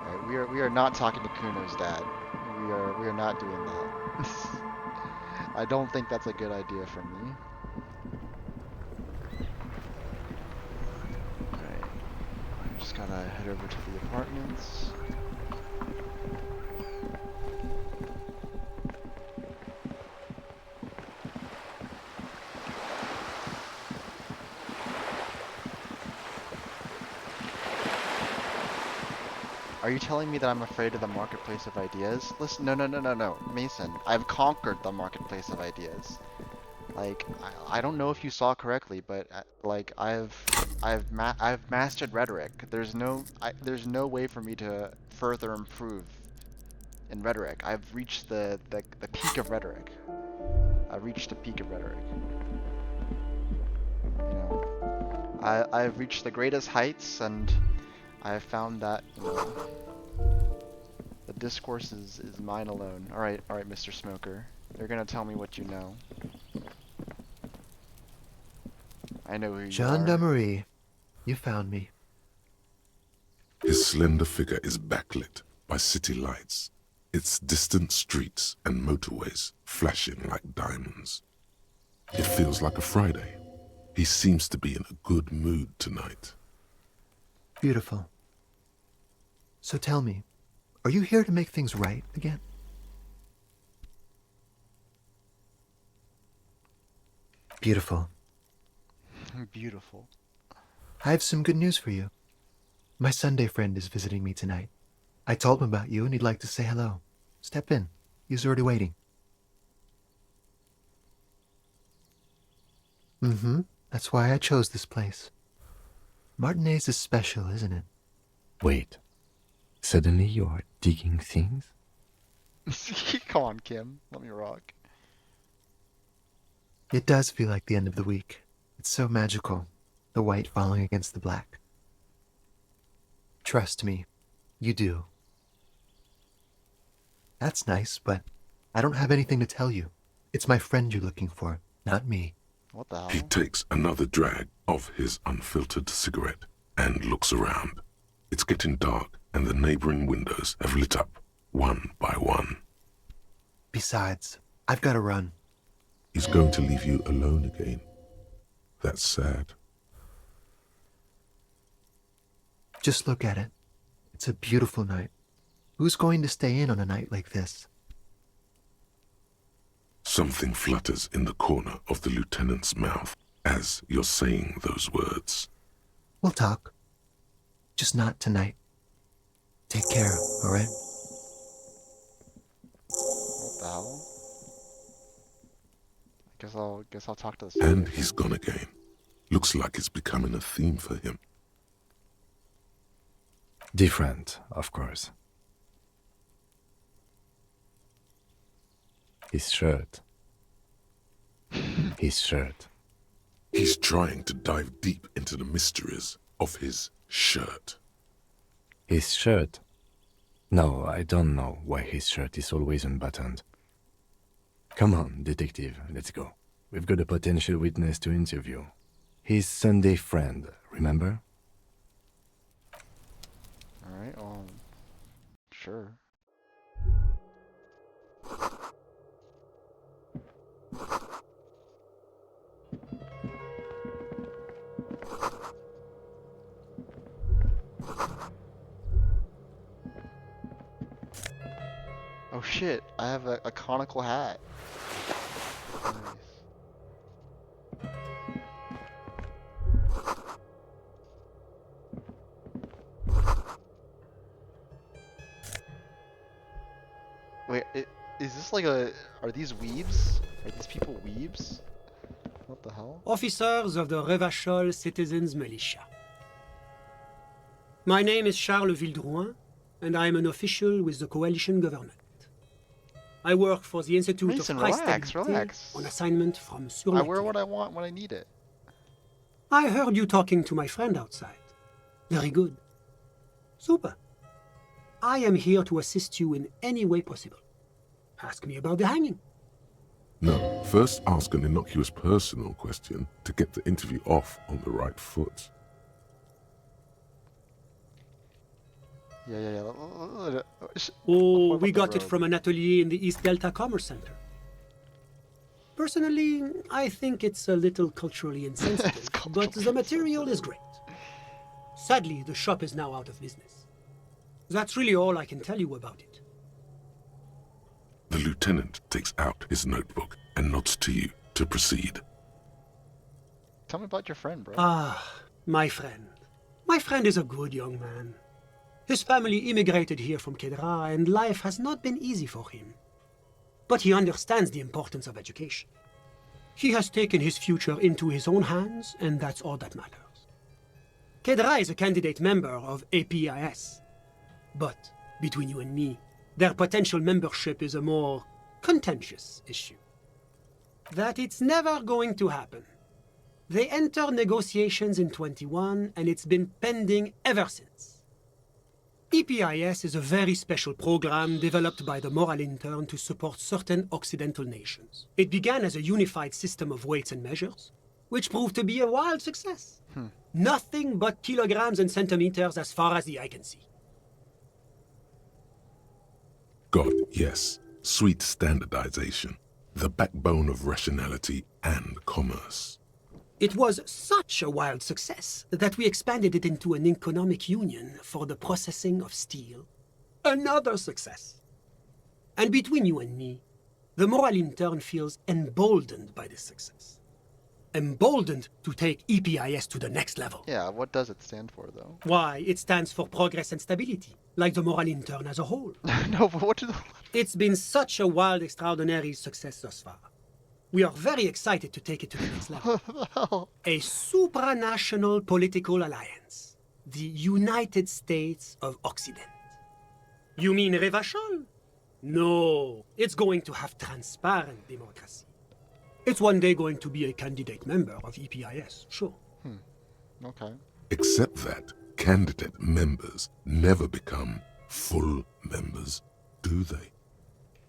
Alright, we are not talking to Kuno's dad. We are not doing that. I don't think that's a good idea for me. Alright. I just gotta head over to the apartments. Are you telling me that I'm afraid of the marketplace of ideas? Listen, no, Mason. I've conquered the marketplace of ideas. Like, I don't know if you saw correctly, but like I've mastered rhetoric. There's no way for me to further improve in rhetoric. I've reached the peak of rhetoric. I've reached the peak of rhetoric. You know, I've reached the greatest heights, and I've found that, you know, the discourse is mine alone. Alright, Mr. Smoker. You're gonna tell me what you know. I know who you are. Gendarmerie, you found me. His slender figure is backlit by city lights, its distant streets and motorways flashing like diamonds. It feels like a Friday. He seems to be in a good mood tonight. Beautiful. So tell me, are you here to make things right again? Beautiful. Beautiful. I have some good news for you. My Sunday friend is visiting me tonight. I told him about you and he'd like to say hello. Step in. He's already waiting. Mm-hmm. That's why I chose this place. Martinez is special, isn't it? Wait. Suddenly you are digging things? Come on, Kim. Let me rock. It does feel like the end of the week. It's so magical, the white falling against the black. Trust me, you do. That's nice, but I don't have anything to tell you. It's my friend you're looking for, not me. What the hell? He takes another drag of his unfiltered cigarette and looks around. It's getting dark and the neighboring windows have lit up one by one. Besides, I've got to run. He's going to leave you alone again. That's sad. Just look at it. It's a beautiful night. Who's going to stay in on a night like this? Something flutters in the corner of the lieutenant's mouth as you're saying those words. We'll talk. Just not tonight. Take care, all right? What the hell? Guess I'll talk to the And he's gone again. Looks like it's becoming a theme for him. Different, of course. His shirt. His shirt. He's trying to dive deep into the mysteries of his shirt. His shirt? No, I don't know why his shirt is always unbuttoned. Come on, detective, let's go. We've got a potential witness to interview. His Sunday friend, remember? Alright, sure. Oh shit, I have a conical hat. Nice. Wait, is this like are these weebs? Are these people weebs? What the hell? Officers of the Revachol Citizens Militia. My name is Charles Vildrouin, and I am an official with the coalition government. I work for the Institute Mason, of High relax, Stability relax. on assignment from Sur I la wear Terre. what I want when I need it. I heard you talking to my friend outside. Very good. Super. I am here to assist you in any way possible. Ask me about the hanging. No, first ask an innocuous personal question to get the interview off on the right foot. Yeah. Oh, What we about the got it robe? from an atelier in the East Delta Commerce Center. Personally, I think it's a little culturally insensitive, but the material is great. Sadly, the shop is now out of business. That's really all I can tell you about it. The lieutenant takes out his notebook and nods to you to proceed. Tell me about your friend, bro. Ah, my friend. My friend is a good young man. His family immigrated here from Kedra, and life has not been easy for him. But he understands the importance of education. He has taken his future into his own hands, and that's all that matters. Kedra is a candidate member of APIS. But, between you and me, their potential membership is a more contentious issue. That it's never going to happen. They entered negotiations in 21, and it's been pending ever since. EPIS is a very special program developed by the Moral Intern to support certain Occidental nations. It began as a unified system of weights and measures, which proved to be a wild success. Nothing but kilograms and centimeters as far as the eye can see. God, yes, sweet standardization, the backbone of rationality and commerce. It was such a wild success that we expanded it into an economic union for the processing of steel. Another success. And between you and me, the Moral Intern feels emboldened by this success. Emboldened to take EPIS to the next level. Yeah, what does it stand for, though? Why, it stands for progress and stability, like the Moral Intern as a whole. No, but what do the... It's been such a wild, extraordinary success thus far. We are very excited to take it to the next level. A supranational political alliance. The United States of Occident. You mean Revachol? No, it's going to have transparent democracy. It's one day going to be a candidate member of EPIS, sure. Okay. Except that candidate members never become full members, do they?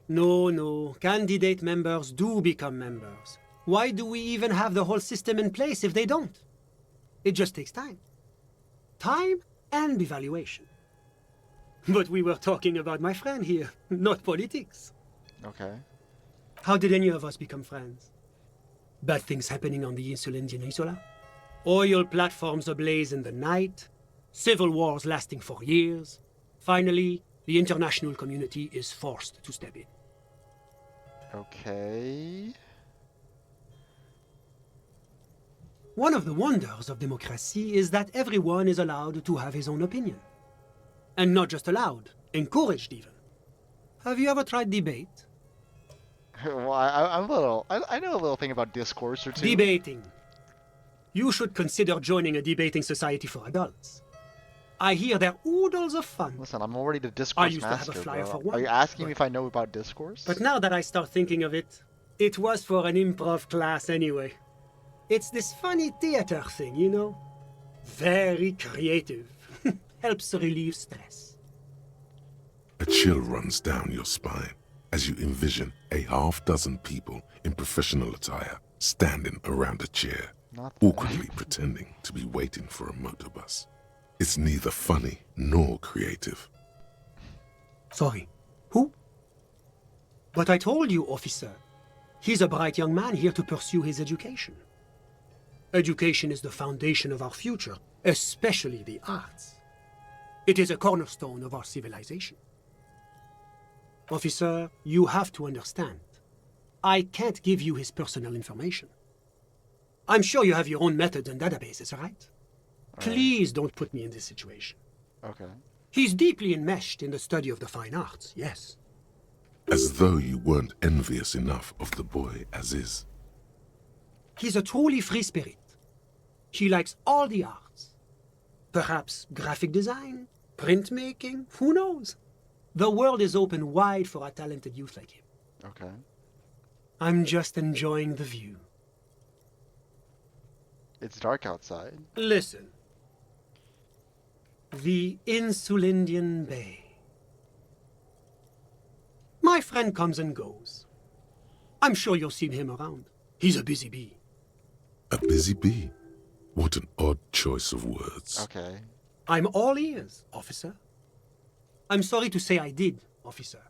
No, candidate members do become members. Why do we even have the whole system in place if they don't? It just takes time. Time and evaluation. But we were talking about my friend here, not politics. Okay. How did any of us become friends? Bad things happening on the Insulindian Peninsula? Oil platforms ablaze in the night? Civil wars lasting for years? Finally, the international community is forced to step in. Okay. One of the wonders of democracy is that everyone is allowed to have his own opinion. And not just allowed, encouraged even. Have you ever tried debate? Well, I'm a little... I know a little thing about discourse or two. Debating. You should consider joining a debating society for adults. I hear they're oodles of fun. Listen, I'm already the discourse used to have a master, flyer bro. for one, Are you asking me but- if I know about discourse? But now that I start thinking of it, it was for an improv class anyway. It's this funny theater thing, you know? Very creative. Helps relieve stress. A chill runs down your spine as you envision a half-dozen people in professional attire standing around a chair, Not that. awkwardly pretending to be waiting for a motorbus. It's neither funny nor creative. Sorry. Who? But I told you, officer. He's a bright young man here to pursue his education. Education is the foundation of our future, especially the arts. It is a cornerstone of our civilization. Officer, you have to understand. I can't give you his personal information. I'm sure you have your own methods and databases, right? Please don't put me in this situation. Okay. He's deeply enmeshed in the study of the fine arts, yes. As though you weren't envious enough of the boy as is. He's a truly free spirit. He likes all the arts. Perhaps graphic design, printmaking, who knows? The world is open wide for a talented youth like him. Okay. I'm just enjoying the view. It's dark outside. Listen. The Insulindian Bay. My friend comes and goes. I'm sure you'll see him around. He's a busy bee. A busy bee? What an odd choice of words. Okay. I'm all ears, officer. I'm sorry to say I did, officer.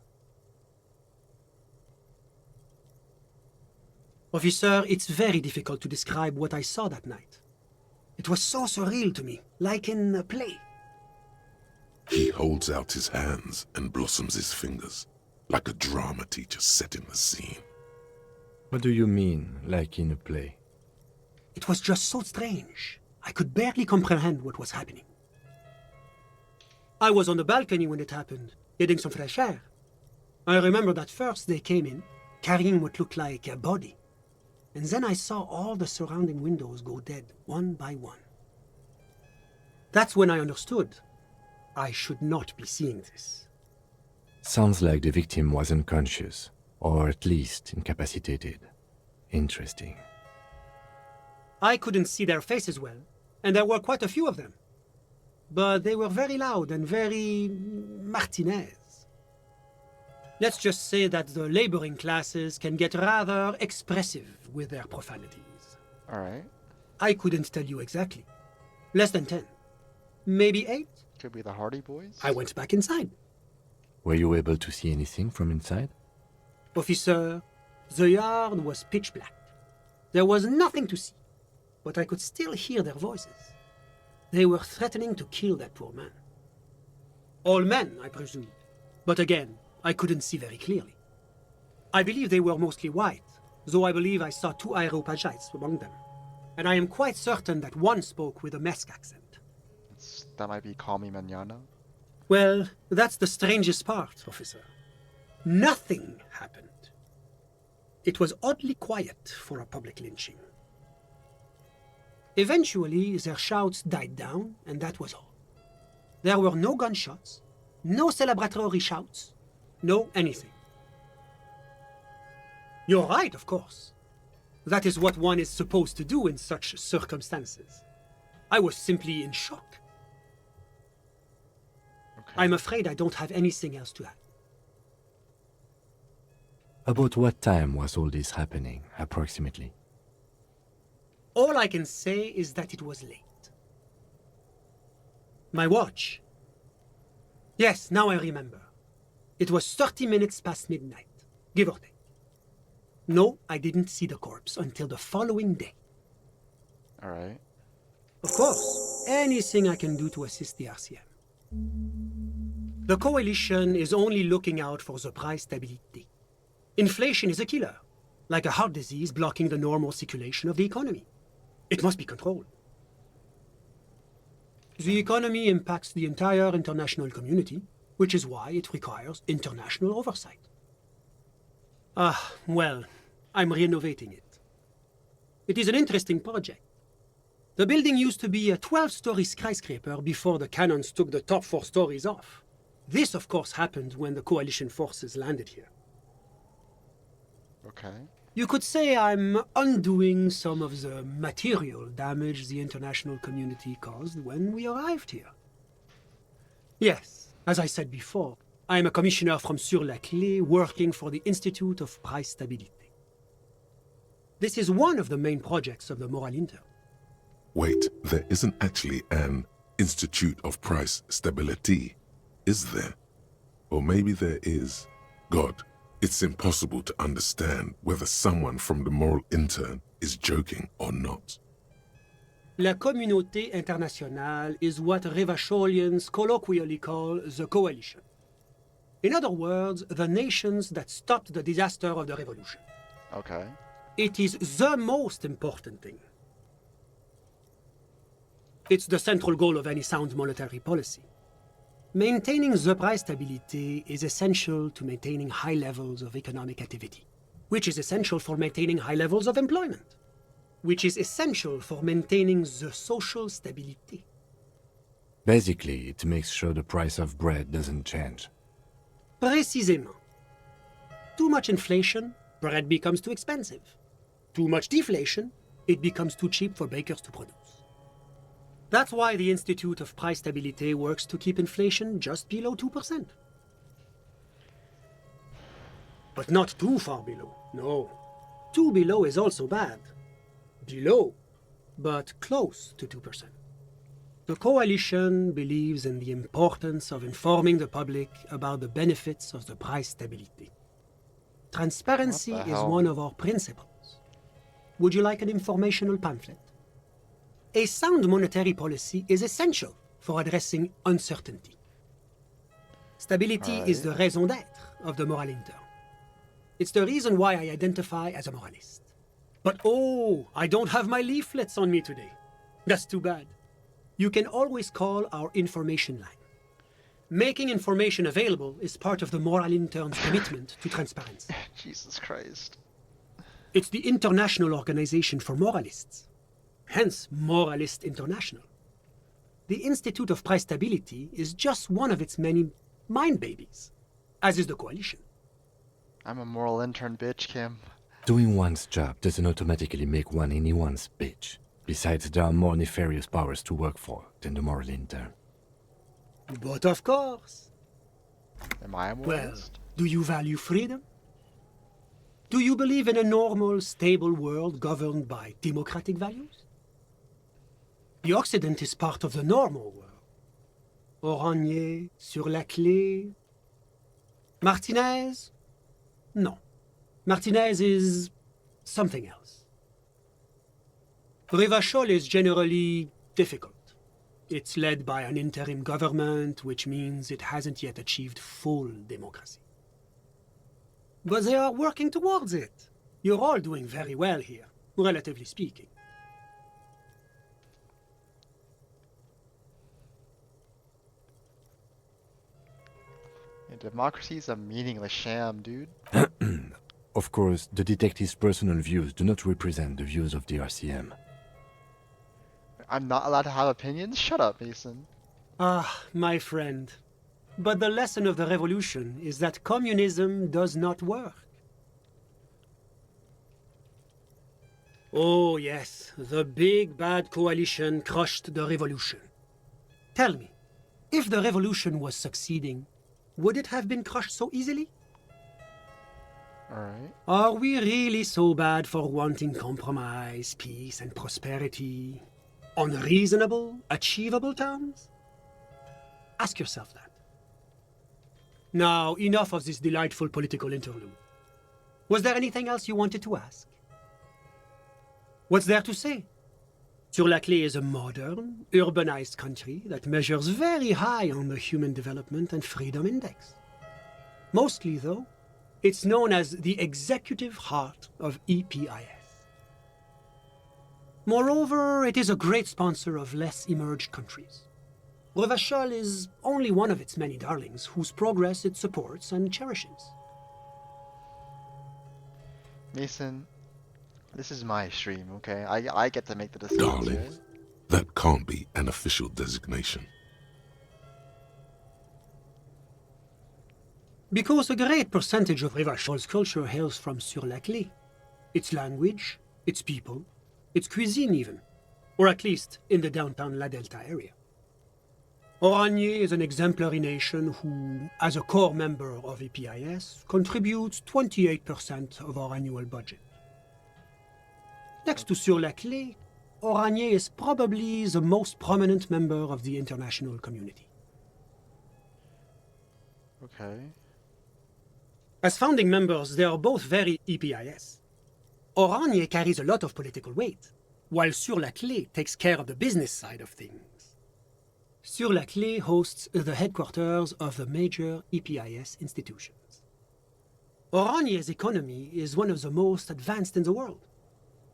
Officer, it's very difficult to describe what I saw that night. It was so surreal to me, like in a play. He holds out his hands and blossoms his fingers, like a drama teacher setting the scene. What do you mean, like in a play? It was just so strange. I could barely comprehend what was happening. I was on the balcony when it happened, getting some fresh air. I remember that first they came in, carrying what looked like a body. And then I saw all the surrounding windows go dead, one by one. That's when I understood I should not be seeing this. Sounds like the victim was unconscious, or at least incapacitated. Interesting. I couldn't see their faces well, and there were quite a few of them. But they were very loud and very Martinez. Let's just say that the laboring classes can get rather expressive with their profanities. Alright. I couldn't tell you exactly. Less than 10. Maybe 8? Could be the Hardy Boys? I went back inside. Were you able to see anything from inside? Officer, the yard was pitch black. There was nothing to see, but I could still hear their voices. They were threatening to kill that poor man. All men, I presume. But again, I couldn't see very clearly. I believe they were mostly white, though I believe I saw 2 Areopagites among them. And I am quite certain that one spoke with a Mesk accent. That might be Call Me Manana. Well, that's the strangest part, officer. Nothing happened. It was oddly quiet for a public lynching. Eventually, their shouts died down, and that was all. There were no gunshots, no celebratory shouts, no anything. You're right, of course. That is what one is supposed to do in such circumstances. I was simply in shock. Okay. I'm afraid I don't have anything else to add. About what time was all this happening, approximately? All I can say is that it was late. My watch. Yes, now I remember. It was 30 minutes past midnight, give or take. No, I didn't see the corpse until the following day. Alright. Of course, anything I can do to assist the RCM. The coalition is only looking out for the price stability. Inflation is a killer, like a heart disease blocking the normal circulation of the economy. It must be controlled. The economy impacts the entire international community, which is why it requires international oversight. Well, I'm renovating it. It is an interesting project. The building used to be a 12-story skyscraper before the cannons took the top 4 stories off. This, of course, happened when the coalition forces landed here. Okay. You could say I'm undoing some of the material damage the international community caused when we arrived here. Yes, as I said before, I am a commissioner from Sur-la-Clé working for the Institute of Price Stability. This is one of the main projects of the Moral Inter. Wait, there isn't actually an Institute of Price Stability, is there? Or maybe there is. God, it's impossible to understand whether someone from the Moral Intern is joking or not. La Communauté Internationale is what Revacholians colloquially call the coalition. In other words, the nations that stopped the disaster of the revolution. Okay. It is the most important thing. It's the central goal of any sound monetary policy. Maintaining the price stability is essential to maintaining high levels of economic activity, which is essential for maintaining high levels of employment, which is essential for maintaining the social stability. Basically, it makes sure the price of bread doesn't change. Précisément. Too much inflation, bread becomes too expensive. Too much deflation, it becomes too cheap for bakers to produce. That's why the Institute of Price Stability works to keep inflation just below 2%. But not too far below, No. 2 below is also bad. Below, but close to 2%. The coalition believes in the importance of informing the public about the benefits of the price stability. Transparency What the is hell? one of our principles. Would you like an informational pamphlet? A sound monetary policy is essential for addressing uncertainty. Stability is the raison d'être of the moral intern. It's the reason why I identify as a moralist. But oh, I don't have my leaflets on me today. That's too bad. You can always call our information line. Making information available is part of the moral intern's commitment to transparency. Jesus Christ. It's the International Organization for Moralists, hence Moralist International. The Institute of Price Stability is just one of its many mind babies, as is the coalition. I'm a moral intern, bitch, Kim. Doing one's job doesn't automatically make one anyone's bitch. Besides, there are more nefarious powers to work for than the moral intern. But of course. Am I a Well, moralist? do you value freedom? Do you believe in a normal, stable world governed by democratic values? The Occident is part of the normal world. Oranje, sur la clé. Martinez? No. Martinez is something else. Rivachol is generally difficult. It's led by an interim government, which means it hasn't yet achieved full democracy. But they are working towards it. You're all doing very well here, relatively speaking. Yeah, democracy's a meaningless sham, dude. Of course, the detective's personal views do not represent the views of the RCM. I'm not allowed to have opinions? Shut up, Mason. Ah, my friend. But the lesson of the revolution is that communism does not work. Oh, yes, the big bad coalition crushed the revolution. Tell me, if the revolution was succeeding, would it have been crushed so easily? Alright. Are we really so bad for wanting compromise, peace, and prosperity on reasonable, achievable terms? Ask yourself that. Now, enough of this delightful political interlude. Was there anything else you wanted to ask? What's there to say? Sur-la-Clé is a modern, urbanized country that measures very high on the Human Development and Freedom Index. Mostly, though, it's known as the executive heart of EPIS. Moreover, it is a great sponsor of less emerged countries. Revachol is only one of its many darlings whose progress it supports and cherishes. Mason, this is my stream, okay? I get to make the decisions. Darling, Right? that can't be an official designation. Because a great percentage of Revachol's culture hails from Sur-la-Clé. Its language, its people, its cuisine even. Or at least in the downtown La Delta area. Oranje is an exemplary nation who, as a core member of EPIS, contributes 28% of our annual budget. Next to Sur-la-Clé, Oranje is probably the most prominent member of the international community. Okay. As founding members, they are both very EPIS. Oranje carries a lot of political weight, while Sur-la-Clé takes care of the business side of things. Sur-la-Clé hosts the headquarters of the major EPIS institutions. Oranje's economy is one of the most advanced in the world.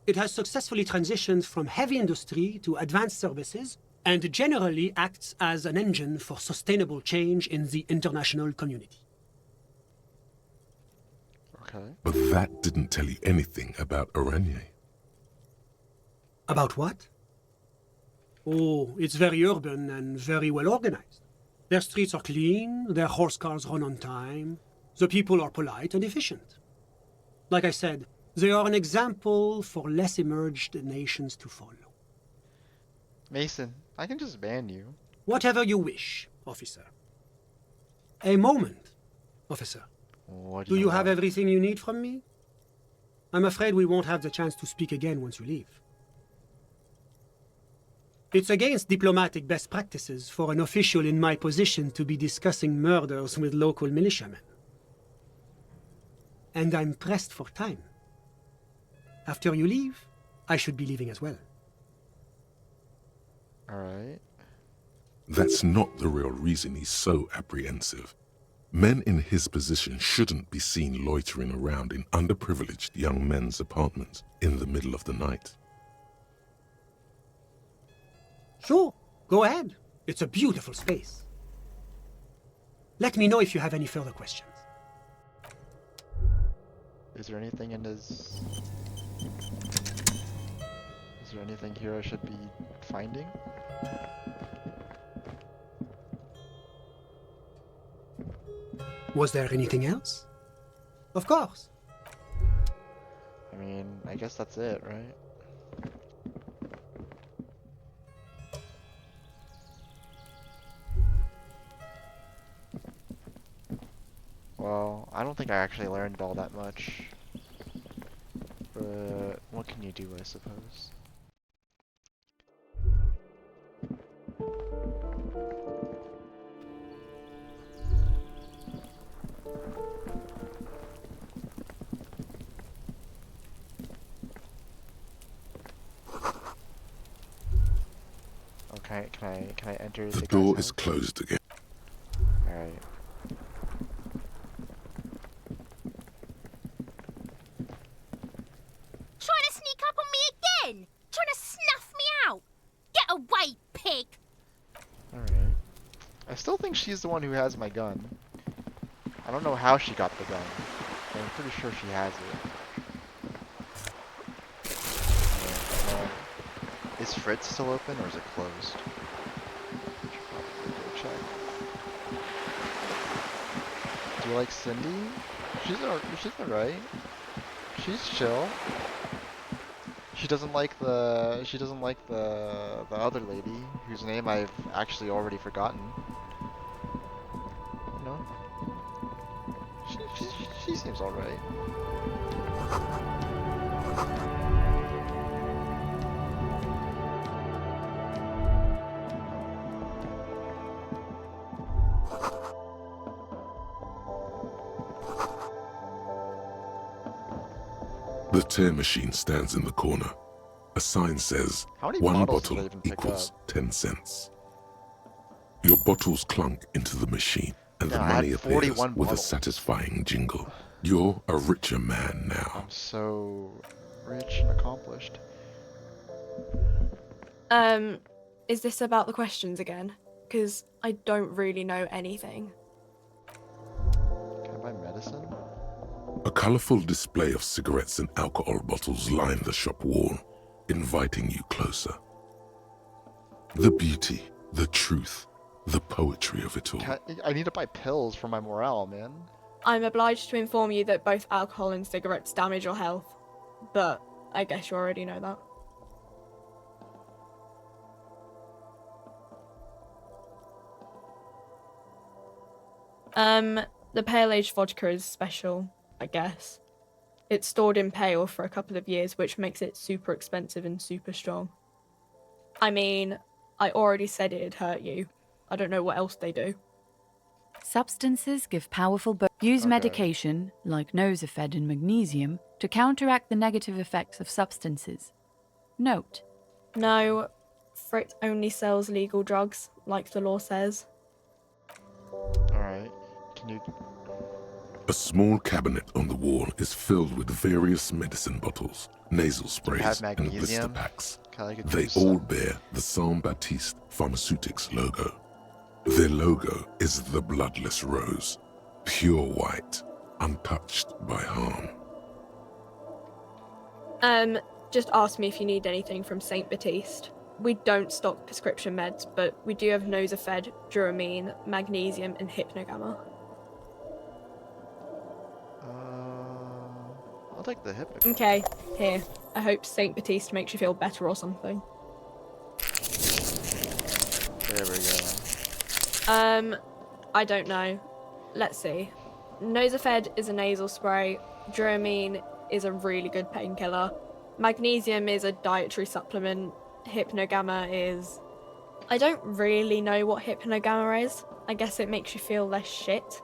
It has successfully transitioned from heavy industry to advanced services and generally acts as an engine for sustainable change in the international community. Okay. But that didn't tell you anything about Oranje. About what? Oh, it's very urban and very well organized. Their streets are clean, their horse cars run on time, the people are polite and efficient. Like I said, they are an example for less emerged nations to follow. Mason, I can just ban you. Whatever you wish, officer. A moment, officer. What Do you have want? everything you need from me? I'm afraid we won't have the chance to speak again once you leave. It's against diplomatic best practices for an official in my position to be discussing murders with local militiamen. And I'm pressed for time. After you leave, I should be leaving as well. Alright. That's not the real reason he's so apprehensive. Men in his position shouldn't be seen loitering around in underprivileged young men's apartments in the middle of the night. Sure, go ahead. It's a beautiful space. Let me know if you have any further questions. Is there anything in his... Is there anything here I should be finding? Was there anything else? Of course. I mean, I guess that's it, right? Well, I don't think I actually learned all that much. But what can you do, I suppose? Okay, can I enter The the door guy's is house? closed again. Alright. Trying to sneak up on me again? Trying to snuff me out? Get away, pig! Alright. I still think she's the one who has my gun. I don't know how she got the gun, but I'm pretty sure she has it. Is Fritz still open or is it closed? Should probably go check. Do you like Cindy? She's alright. She's chill. She doesn't like the other lady whose name I've actually already forgotten. No? She seems alright. The tear machine stands in the corner. A sign says, How many one bottles did bottle I even pick equals up? 10 cents. Your bottles clunk into the machine, and the Yeah, I had money appears 41 with a bottles. satisfying jingle. You're a richer man now. I'm so rich and accomplished. Is this about the questions again? Because I don't really know anything. Can I buy medicine? A colorful display of cigarettes and alcohol bottles line the shop wall, inviting you closer. The beauty, the truth, the poetry of it all. I need to buy pills for my morale, man. I'm obliged to inform you that both alcohol and cigarettes damage your health. But I guess you already know that. The pale aged vodka is special, I guess. It's stored in pale for a couple of years, which makes it super expensive and super strong. I mean, I already said it'd hurt you. I don't know what else they do. Substances give powerful use medication, like Nosafed and magnesium, to counteract the negative effects of substances. Note. No, Fritz only sells legal drugs, like the law says. Alright, can you... A small cabinet on the wall is filled with various medicine bottles, nasal sprays, and blister magnesium? packs. Can I get They juice? all bear the Saint Baptiste Pharmaceutics logo. Their logo is the bloodless rose, pure white, untouched by harm. Just ask me if you need anything from Saint Baptiste. We don't stock prescription meds, but we do have Nosafed, Duramine, magnesium, and Hypnogamma. I'll take the hip. Okay, here. I hope Saint Baptiste makes you feel better or something. There we go. I don't know. Let's see. Nosafed is a nasal spray. Duramine is a really good painkiller. Magnesium is a dietary supplement. Hypnogamma is... I don't really know what hypnogamma is. I guess it makes you feel less shit.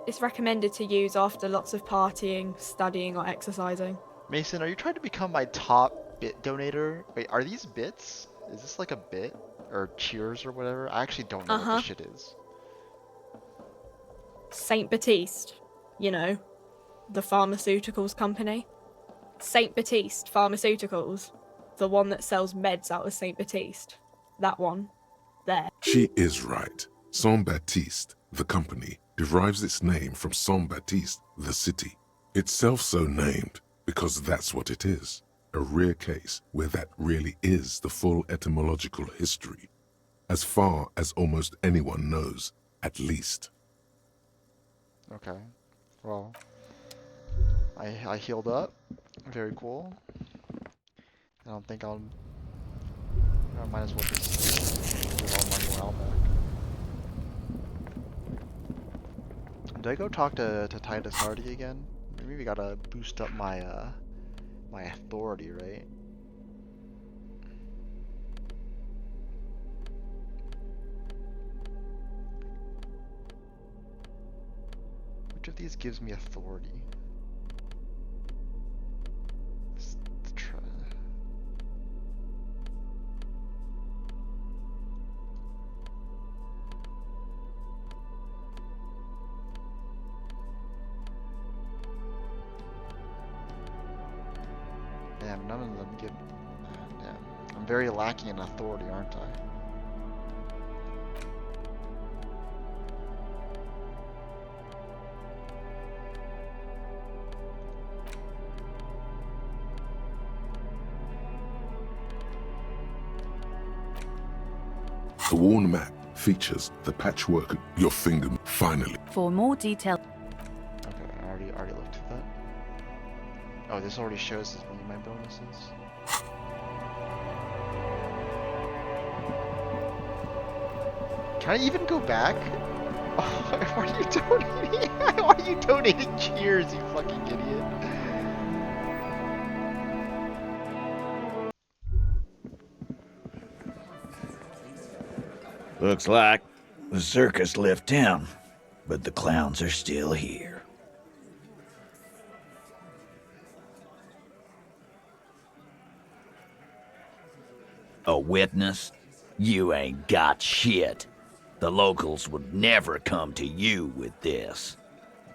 It's recommended to use after lots of partying, studying, or exercising. Mason, are you trying to become my top bit donator? Wait, are these bits? Is this like a bit? Or cheers or whatever? I actually don't know what this shit is. Saint Baptiste, you know, the pharmaceuticals company. Saint Baptiste Pharmaceuticals, the one that sells meds out of Saint Baptiste. That one. There. She is right. Saint Baptiste, the company, derives its name from Saint Baptiste, the city. Itself so named because that's what it is. A rare case where that really is the full etymological history. As far as almost anyone knows, at least. Okay. Well, I healed up. Very cool. I don't think I might as well just get all my morale back. Do I go talk to Titus Hardy again? Maybe we gotta boost up my my authority, right? Which of these gives me authority? Let's try. Damn, none of them give. Damn, I'm very lacking in authority, aren't I? The worn map features the patchwork of your finger finally. For more detail. Okay, I already looked at that. Oh, this already shows me my bonuses. Can I even go back? Oh, why are you donating? Why are you donating cheers, you fucking idiot? Looks like the circus left town, but the clowns are still here. A witness? You ain't got shit. The locals would never come to you with this.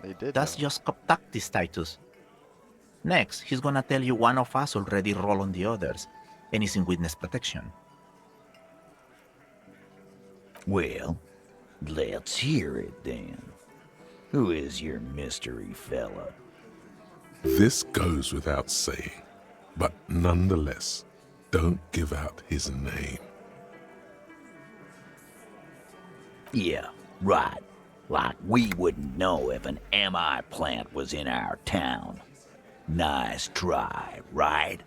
They did. That's just cop tactics, Titus. Next, he's gonna tell you one of us already rolled on the others, and is in witness protection. Well, let's hear it then. Who is your mystery fella? This goes without saying, but nonetheless, don't give out his name. Yeah, right. Like we wouldn't know if an MI plant was in our town. Nice try, right?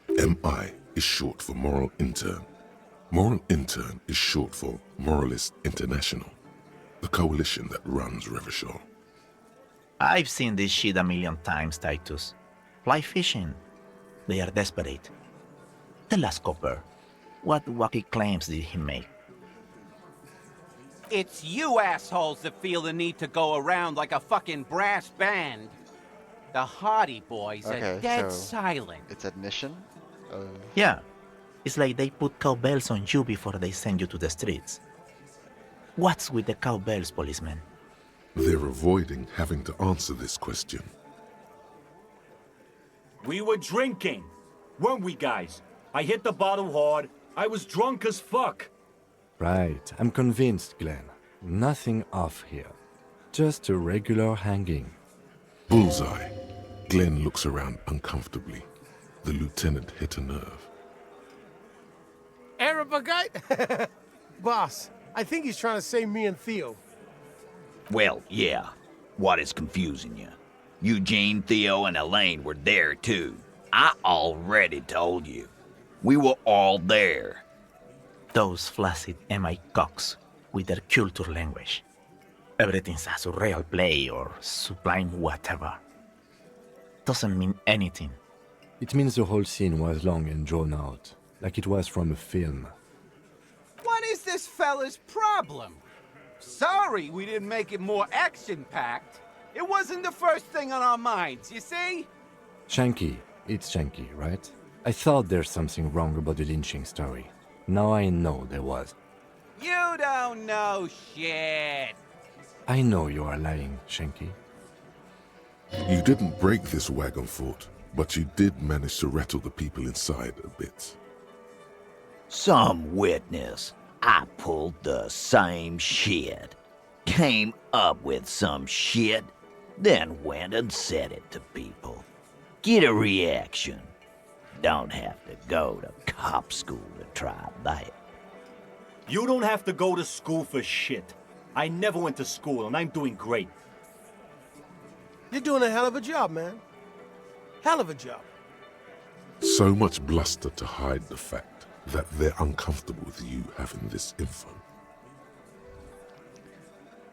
MI is short for Moral Intern. Moral Intern is short for Moralist International, the coalition that runs Revachol. I've seen this shit a million times, Titus. Fly fishing. They are desperate. Tell us, Copper, what wacky claims did he make? It's you assholes that feel the need to go around like a fucking brass band. The Hardy Boys are dead silent. It's admission? Yeah. It's like they put cowbells on you before they send you to the streets. What's with the cowbells, policeman? They're avoiding having to answer this question. We were drinking, weren't we, guys? I hit the bottle hard. I was drunk as fuck. Right, I'm convinced, Glenn. Nothing off here. Just a regular hanging. Bullseye. Glenn looks around uncomfortably. The lieutenant hit a nerve. Arab guy? Boss, I think he's trying to say me and Theo. Well, yeah. What is confusing you? Eugene, Theo, and Elaine were there too. I already told you. We were all there. Those flaccid MI cocks with their culture language. Everything's a surreal play or sublime whatever. doesn't mean anything. It means the whole scene was long and drawn out, like it was from a film. What is this fella's problem? Sorry we didn't make it more action-packed. It wasn't the first thing on our minds, you see? Shanky, it's Shanky, right? I thought there's something wrong about the lynching story. Now I know there was. You don't know shit. I know you are lying, Shanky. You didn't break this wagon fort, but you did manage to rattle the people inside a bit. Some witness. I pulled the same shit. Came up with some shit, then went and said it to people. Get a reaction. Don't have to go to cop school to try that. You don't have to go to school for shit. I never went to school, and I'm doing great. You're doing a hell of a job, man. Hell of a job. So much bluster to hide the fact that they're uncomfortable with you having this info.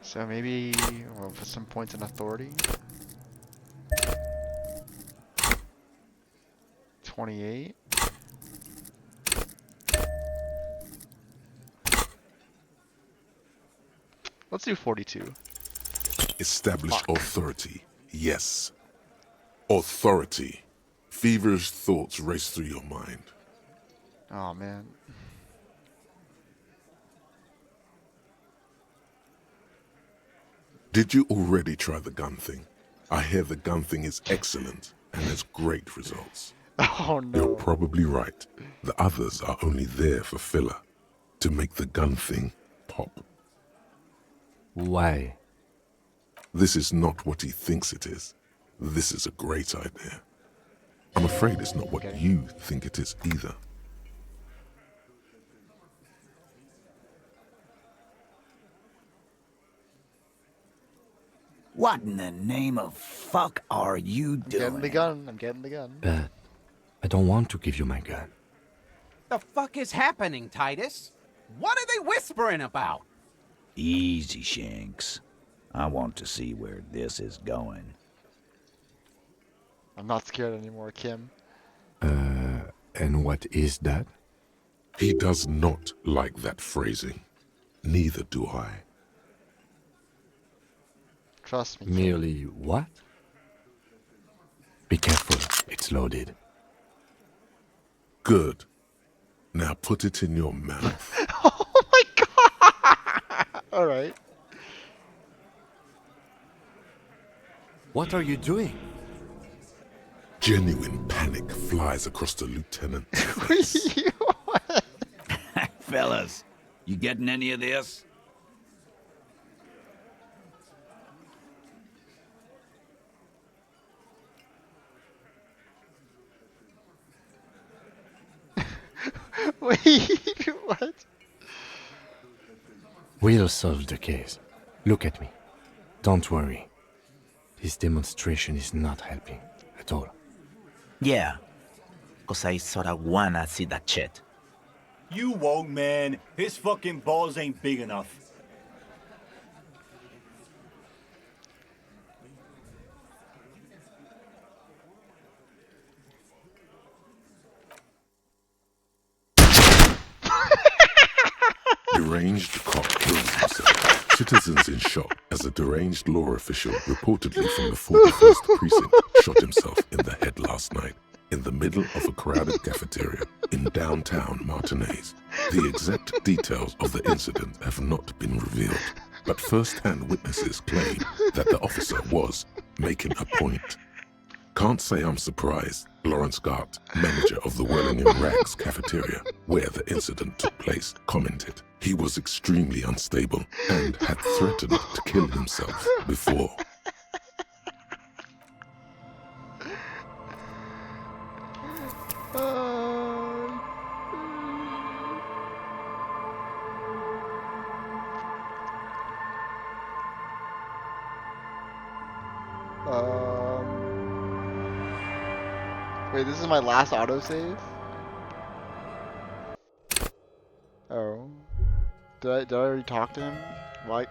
So maybe we'll put some points in authority. 28. Let's do 42. Establish authority. Yes. Authority. Feverish thoughts race through your mind. Oh man. Did you already try the gun thing? I hear the gun thing is excellent and has great results. Oh no. You're probably right. The others are only there for filler, to make the gun thing pop. Why? This is not what he thinks it is. This is a great idea. I'm afraid it's not what you think it is either. What in the name of fuck are you doing? Getting the gun. I'm getting the gun. But I don't want to give you my gun. The fuck is happening, Titus? What are they whispering about? Easy, Shanks. I want to see where this is going. I'm not scared anymore, Kim. And what is that? He does not like that phrasing. Neither do I. Trust me. Merely what? Be careful, it's loaded. Good. Now put it in your mouth. Oh my god! Alright. What are you doing? Genuine panic flies across the lieutenant's face. Fellas, you getting any of this? Wait, what? We'll solve the case. Look at me. Don't worry. This demonstration is not helping at all. Yeah, because I sorta wanna see that shit. You won't, man. His fucking balls ain't big enough. Deranged cop kills himself. Citizens in shock as a deranged law official reportedly from the 41st precinct shot himself in the head last night in the middle of a crowded cafeteria in downtown Martinez. The exact details of the incident have not been revealed, but first-hand witnesses claim that the officer was making a point. Can't say I'm surprised, Lawrence Gart, manager of the Whirling in Rags cafeteria, where the incident took place, commented. He was extremely unstable and had threatened to kill himself before. Wait, this is my last autosave? Oh. Did I already talk to him? Why?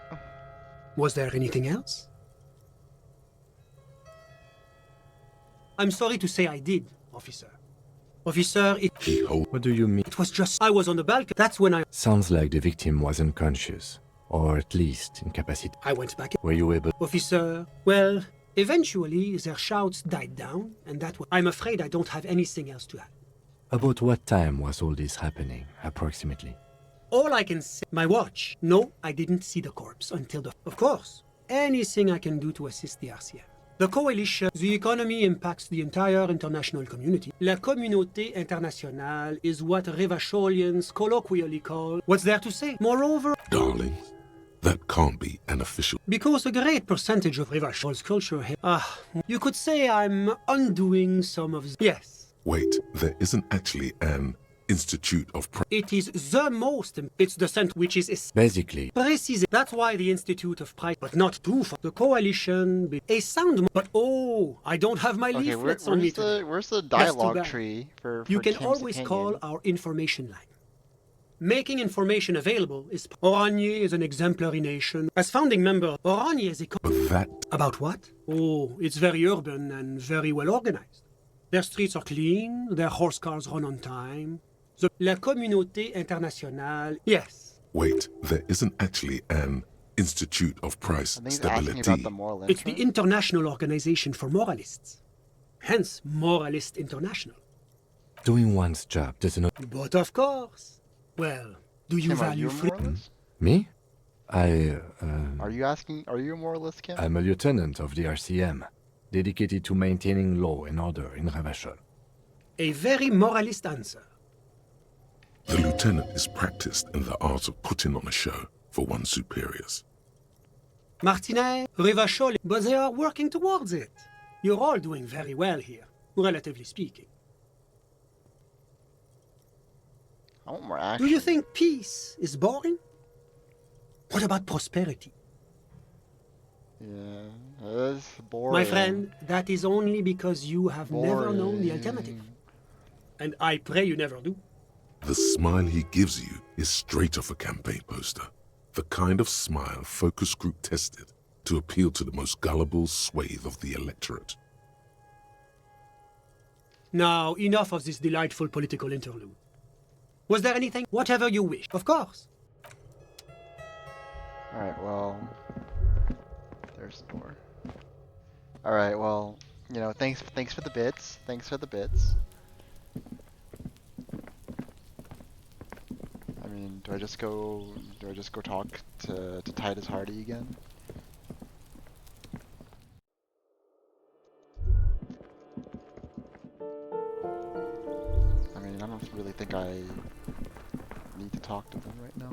Was there anything else? I'm sorry to say I did, officer. Officer, What do you mean? it was just I was on the balcony. That's when Sounds like the victim was unconscious, or at least incapacitated. I went back. Were you able? Officer, well, eventually their shouts died down, and that was. I'm afraid I don't have anything else to add. About what time was all this happening, approximately? All I can say, my watch. No, I didn't see the corpse until the. Of course, anything I can do to assist the RCM. The coalition, the economy impacts the entire international community. La communauté internationale is what Revacholians colloquially call. What's there to say? Moreover, Darling, that can't be an official. because a great percentage of Revachol's culture. You could say I'm undoing some of. Yes. Wait, there isn't actually an Institute of It is the most. It's the center which is Basically. Precise. That's why the Institute of Price, but not too far. The coalition, a sound. But oh, I don't have my Okay, leaflets on me. where's the That's too dialogue bad. tree for You can Kim's always opinion? call our information line. Making information available is. Oranje is an exemplary nation. As founding member, Oranje is a. About what? Oh, it's very urban and very well organized. Their streets are clean. Their horse cars run on time. La communauté internationale. Yes. Wait, there isn't actually an Institute of Price Stability. It's the International Organization for Moralists. Hence, Moralist International. Doing one's job doesn't. But of course. Well, do you Kim, are value you a freedom? moralist? Me? Are you asking? Are you a moralist, Kim? I'm a lieutenant of the RCM, dedicated to maintaining law and order in Revachol. A very moralist answer. The lieutenant is practiced in the art of putting on a show for one's superiors. Martinet, Revachol, but they are working towards it. You're all doing very well here, relatively speaking. I want more action. Do you think peace is boring? What about prosperity? Yeah, it's boring. My friend, that is only because you have never known the Boring. alternative. And I pray you never do. The smile he gives you is straight off a campaign poster. The kind of smile focus group tested to appeal to the most gullible swathe of the electorate. Now, enough of this delightful political interlude. Was there anything? Whatever you wish, of course. Alright, well... There's the door. Alright, well, you know, thanks for the bits. Thanks for the bits. I mean, do I just go talk to Titus Hardy again? I mean, I don't really think I need to talk to them right now.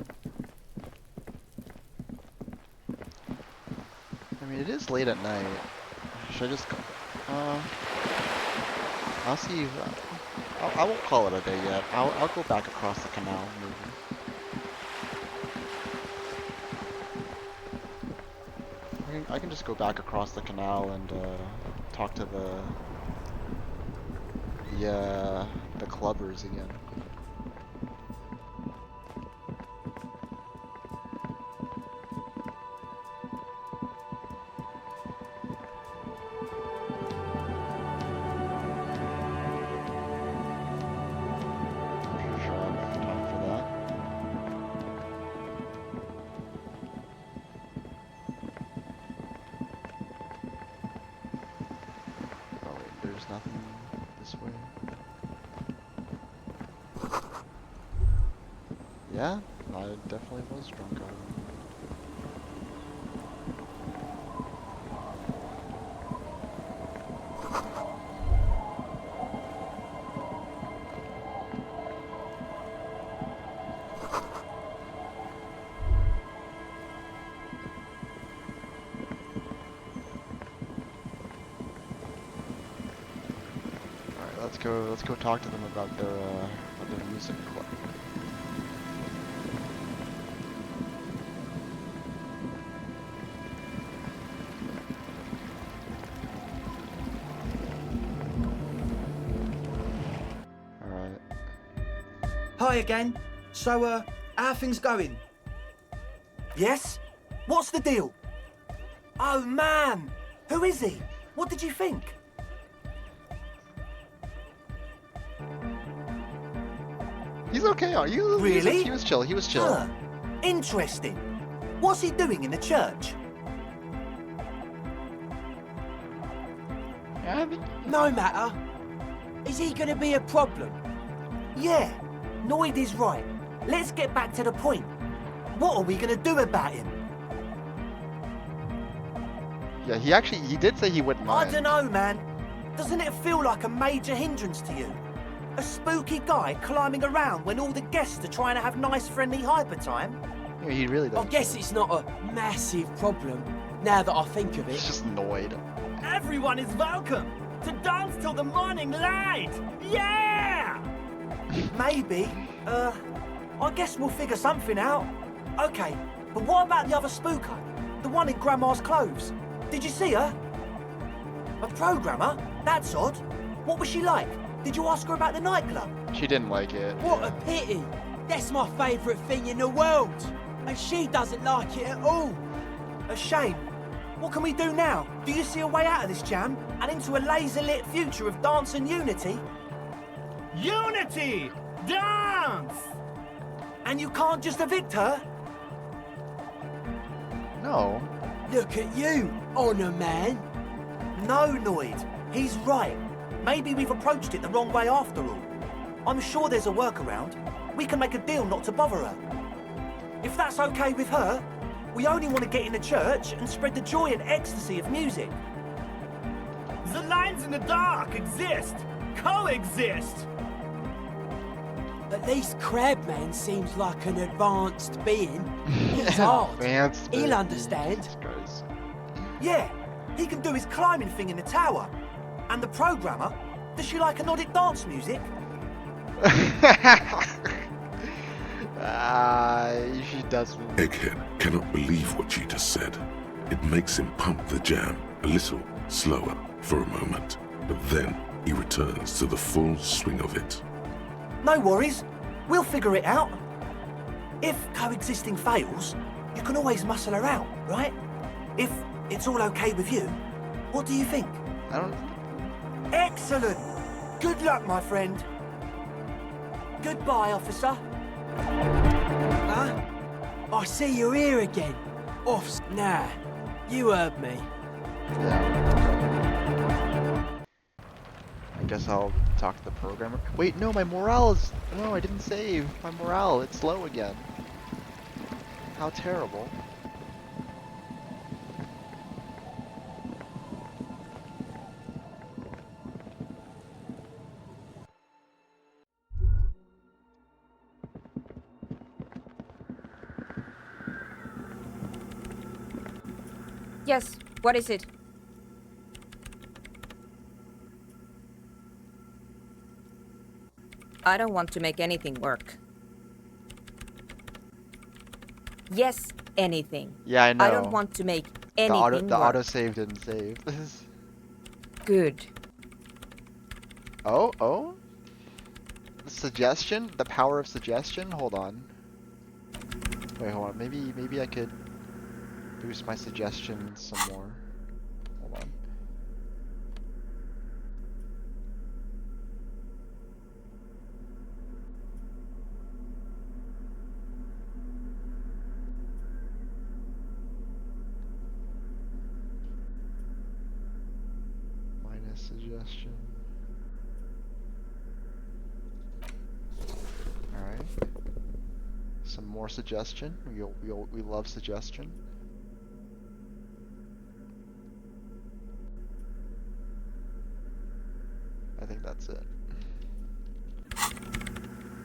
I mean, it is late at night. Should I just go? I'll see you. I won't call it a day yet. I'll go back across the canal, maybe. I can just go back across the canal and talk to the clubbers again. There's nothing this way. Yeah, I definitely was drunk out of it. Let's go talk to them about their music club. Alright. Hi again. So, how are things going? Yes? What's the deal? Oh man! Who is he? What did you think? He's okay. Really? He was chill. He was chill. Huh. Interesting. What's he doing in the church? No matter. Is he gonna be a problem? Yeah, Noid is right. Let's get back to the point. What are we gonna do about him? Yeah, he did say he wouldn't mind. I don't know, man. Doesn't it feel like a major hindrance to you? A spooky guy climbing around when all the guests are trying to have nice, friendly hyper time? Yeah, he really does. I guess it's not a massive problem, now that I think of it. He's just annoyed. Everyone is welcome to dance till the morning light. Yeah! Maybe. I guess we'll figure something out. Okay, but what about the other spooker? The one in Grandma's clothes? Did you see her? A programmer? That's odd. What was she like? Did you ask her about the nightclub? She didn't like it. What a pity. That's my favourite thing in the world. And she doesn't like it at all. A shame. What can we do now? Do you see a way out of this jam and into a laser-lit future of dance and unity? Unity! Dance! And you can't just evict her? No. Look at you, Honour Man. No, Noid. He's right. Maybe we've approached it the wrong way after all. I'm sure there's a workaround. We can make a deal not to bother her. If that's okay with her, we only want to get in the church and spread the joy and ecstasy of music. The lines in the dark exist, coexist. At least Crabman seems like an advanced being. He's hard. Advanced He'll being. understand. Jesus Christ. Yeah, he can do his climbing thing in the tower. And the programmer, does she like Nordic dance music? She doesn't. Egghead cannot believe what she just said. It makes him pump the jam a little slower for a moment, but then he returns to the full swing of it. No worries. We'll figure it out. If coexisting fails, you can always muscle her out, right? If it's all okay with you, what do you think? I don't... Excellent! Good luck, my friend. Goodbye, officer. Huh? I see you're here again. Nah, you heard me. I guess I'll talk to the programmer. Wait, no, my morale is... No, I didn't save. My morale, it's low again. How terrible. Yes, what is it? I don't want to make anything work. Yes, anything. Yeah, I know. I don't want to make anything work. The autosave didn't save. Good. Oh? Suggestion? The power of suggestion? Hold on. Wait, hold on. Maybe I could boost my suggestion some more. Hold on. Minus suggestion. Alright. Some more suggestion. We love suggestion. I think that's it.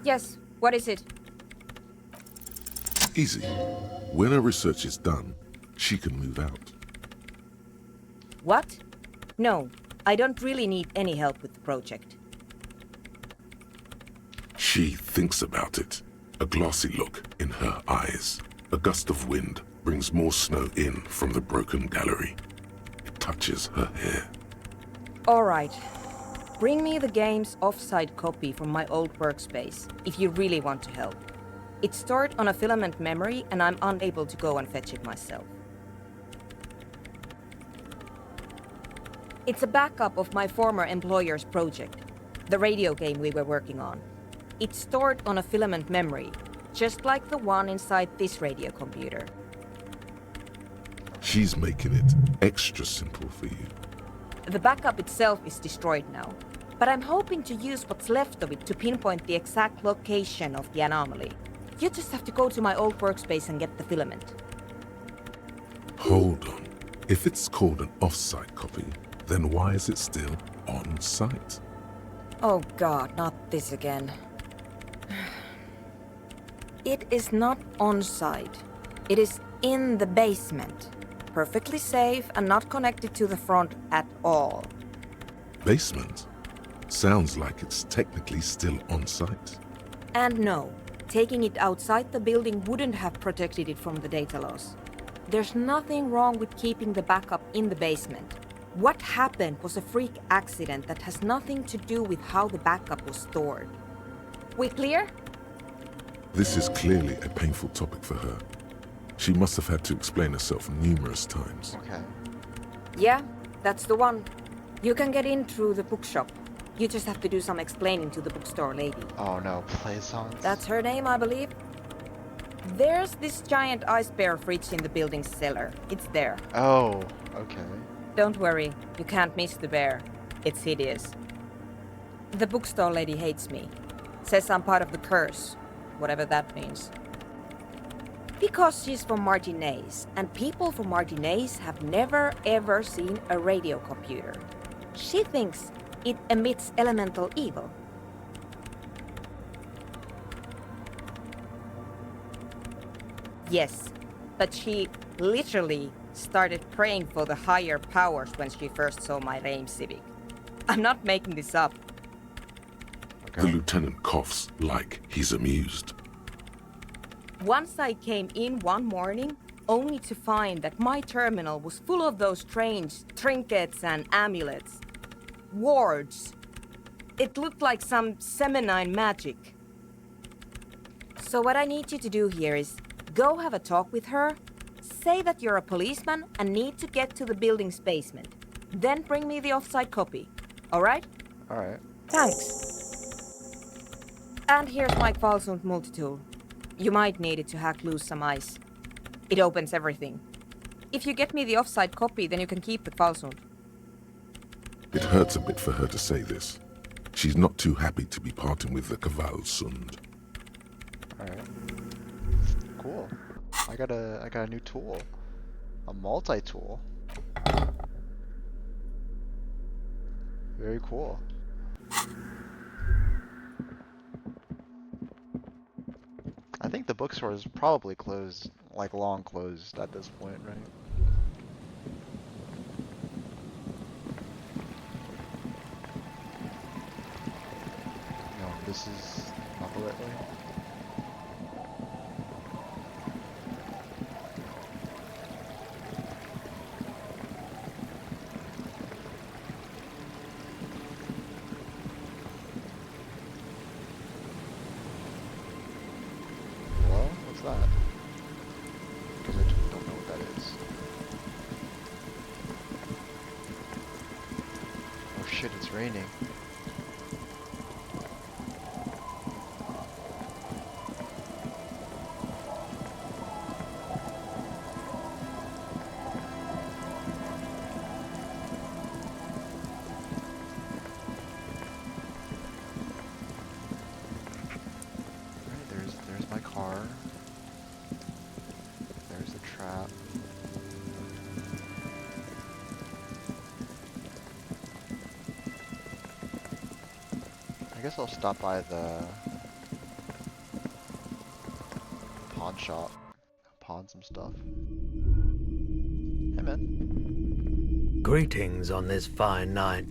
Yes, what is it? Easy. When her research is done, she can move out. What? No, I don't really need any help with the project. She thinks about it. A glassy look in her eyes. A gust of wind brings more snow in from the broken gallery. It touches her hair. All right. Bring me the game's offsite copy from my old workspace, if you really want to help. It's stored on a filament memory, and I'm unable to go and fetch it myself. It's a backup of my former employer's project, the radio game we were working on. It's stored on a filament memory, just like the one inside this radio computer. She's making it extra simple for you. The backup itself is destroyed now, but I'm hoping to use what's left of it to pinpoint the exact location of the anomaly. You just have to go to my old workspace and get the filament. Hold on. If it's called an off-site copy, then why is it still on-site? Oh god, not this again. It is not on-site. It is in the basement. Perfectly safe and not connected to the front at all. Basement? Sounds like it's technically still on-site. And no, taking it outside the building wouldn't have protected it from the data loss. There's nothing wrong with keeping the backup in the basement. What happened was a freak accident that has nothing to do with how the backup was stored. We clear? This is clearly a painful topic for her. She must have had to explain herself numerous times. Okay. Yeah, that's the one. You can get in through the bookshop. You just have to do some explaining to the bookstore lady. Oh no, Plaisance. That's her name, I believe. There's this giant ice bear fridge in the building's cellar. It's there. Oh, okay. Don't worry, you can't miss the bear. It's hideous. The bookstore lady hates me. Says I'm part of the curse, whatever that means. Because she's from Martinez, and people from Martinez have never ever seen a radio computer. She thinks it emits elemental evil. Yes, but she literally started praying for the higher powers when she first saw my Reim Civic. I'm not making this up. The lieutenant coughs like he's amused. Once I came in one morning, only to find that my terminal was full of those strange trinkets and amulets. Wards. It looked like some Semenine magic. So what I need you to do here is go have a talk with her, say that you're a policeman and need to get to the building's basement. Then bring me the off-site copy. Alright? Alright. Thanks. And here's my Kvalsund multitool. You might need it to hack loose some ice. It opens everything. If you get me the off-site copy, then you can keep the Kvalsund. It hurts a bit for her to say this. She's not too happy to be parting with the Kvalsund. Alright. Cool. I got a new tool. A multi-tool. Very cool. I think the bookstore is probably closed, like long closed at this point, right? No, this is not the right way. Hello? What's that? Because I just don't know what that is. Oh shit, it's raining. There's my car. There's the trap. I guess I'll stop by the pawn shop, pawn some stuff. Hey man. Greetings on this fine night.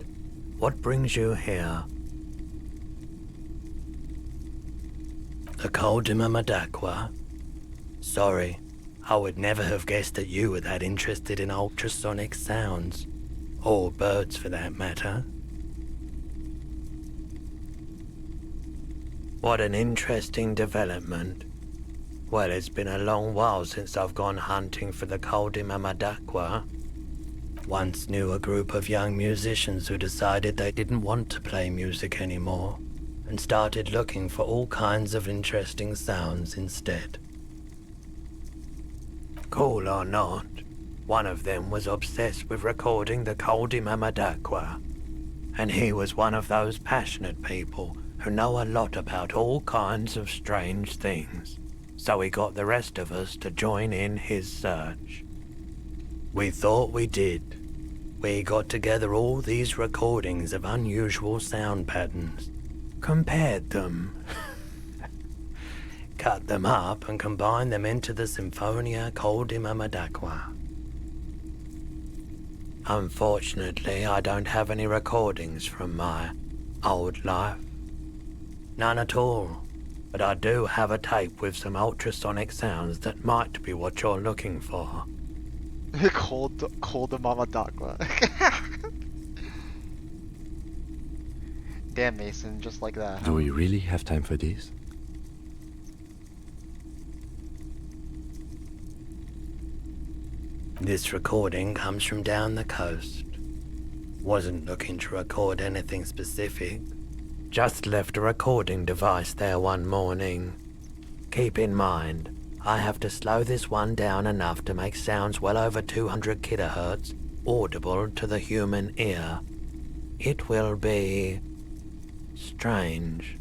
What brings you here? The Coldima Madakwa? Sorry, I would never have guessed that you were that interested in ultrasonic sounds. Or birds for that matter. What an interesting development. Well, it's been a long while since I've gone hunting for the Coldima Madakwa. Once knew a group of young musicians who decided they didn't want to play music anymore and started looking for all kinds of interesting sounds instead. Cool or not, one of them was obsessed with recording the Coldima Madaqua, and he was one of those passionate people who know a lot about all kinds of strange things, so he got the rest of us to join in his search. We thought we did. We got together all these recordings of unusual sound patterns, compared them, cut them up and combined them into the Symphonia Coldima Madaqua. Unfortunately, I don't have any recordings from my old life. None at all. But I do have a tape with some ultrasonic sounds that might be what you're looking for. Cold Mama Dakwa. Damn, Mason, just like that. Do we really have time for this? This recording comes from down the coast. Wasn't looking to record anything specific. Just left a recording device there one morning. Keep in mind, I have to slow this one down enough to make sounds well over 200 kilohertz audible to the human ear. It will be strange.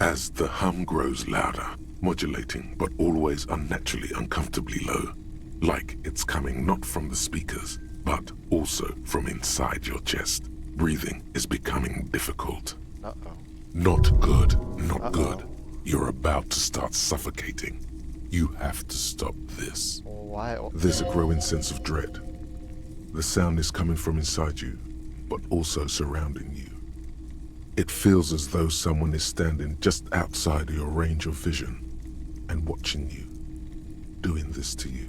As the hum grows louder, modulating but always unnaturally uncomfortably low, like it's coming not from the speakers, but also from inside your chest, breathing is becoming difficult. Uh-oh. Not good, not good. You're about to start suffocating. You have to stop this. Why? There's a growing sense of dread. The sound is coming from inside you, but also surrounding you. It feels as though someone is standing just outside of your range of vision and watching you, doing this to you.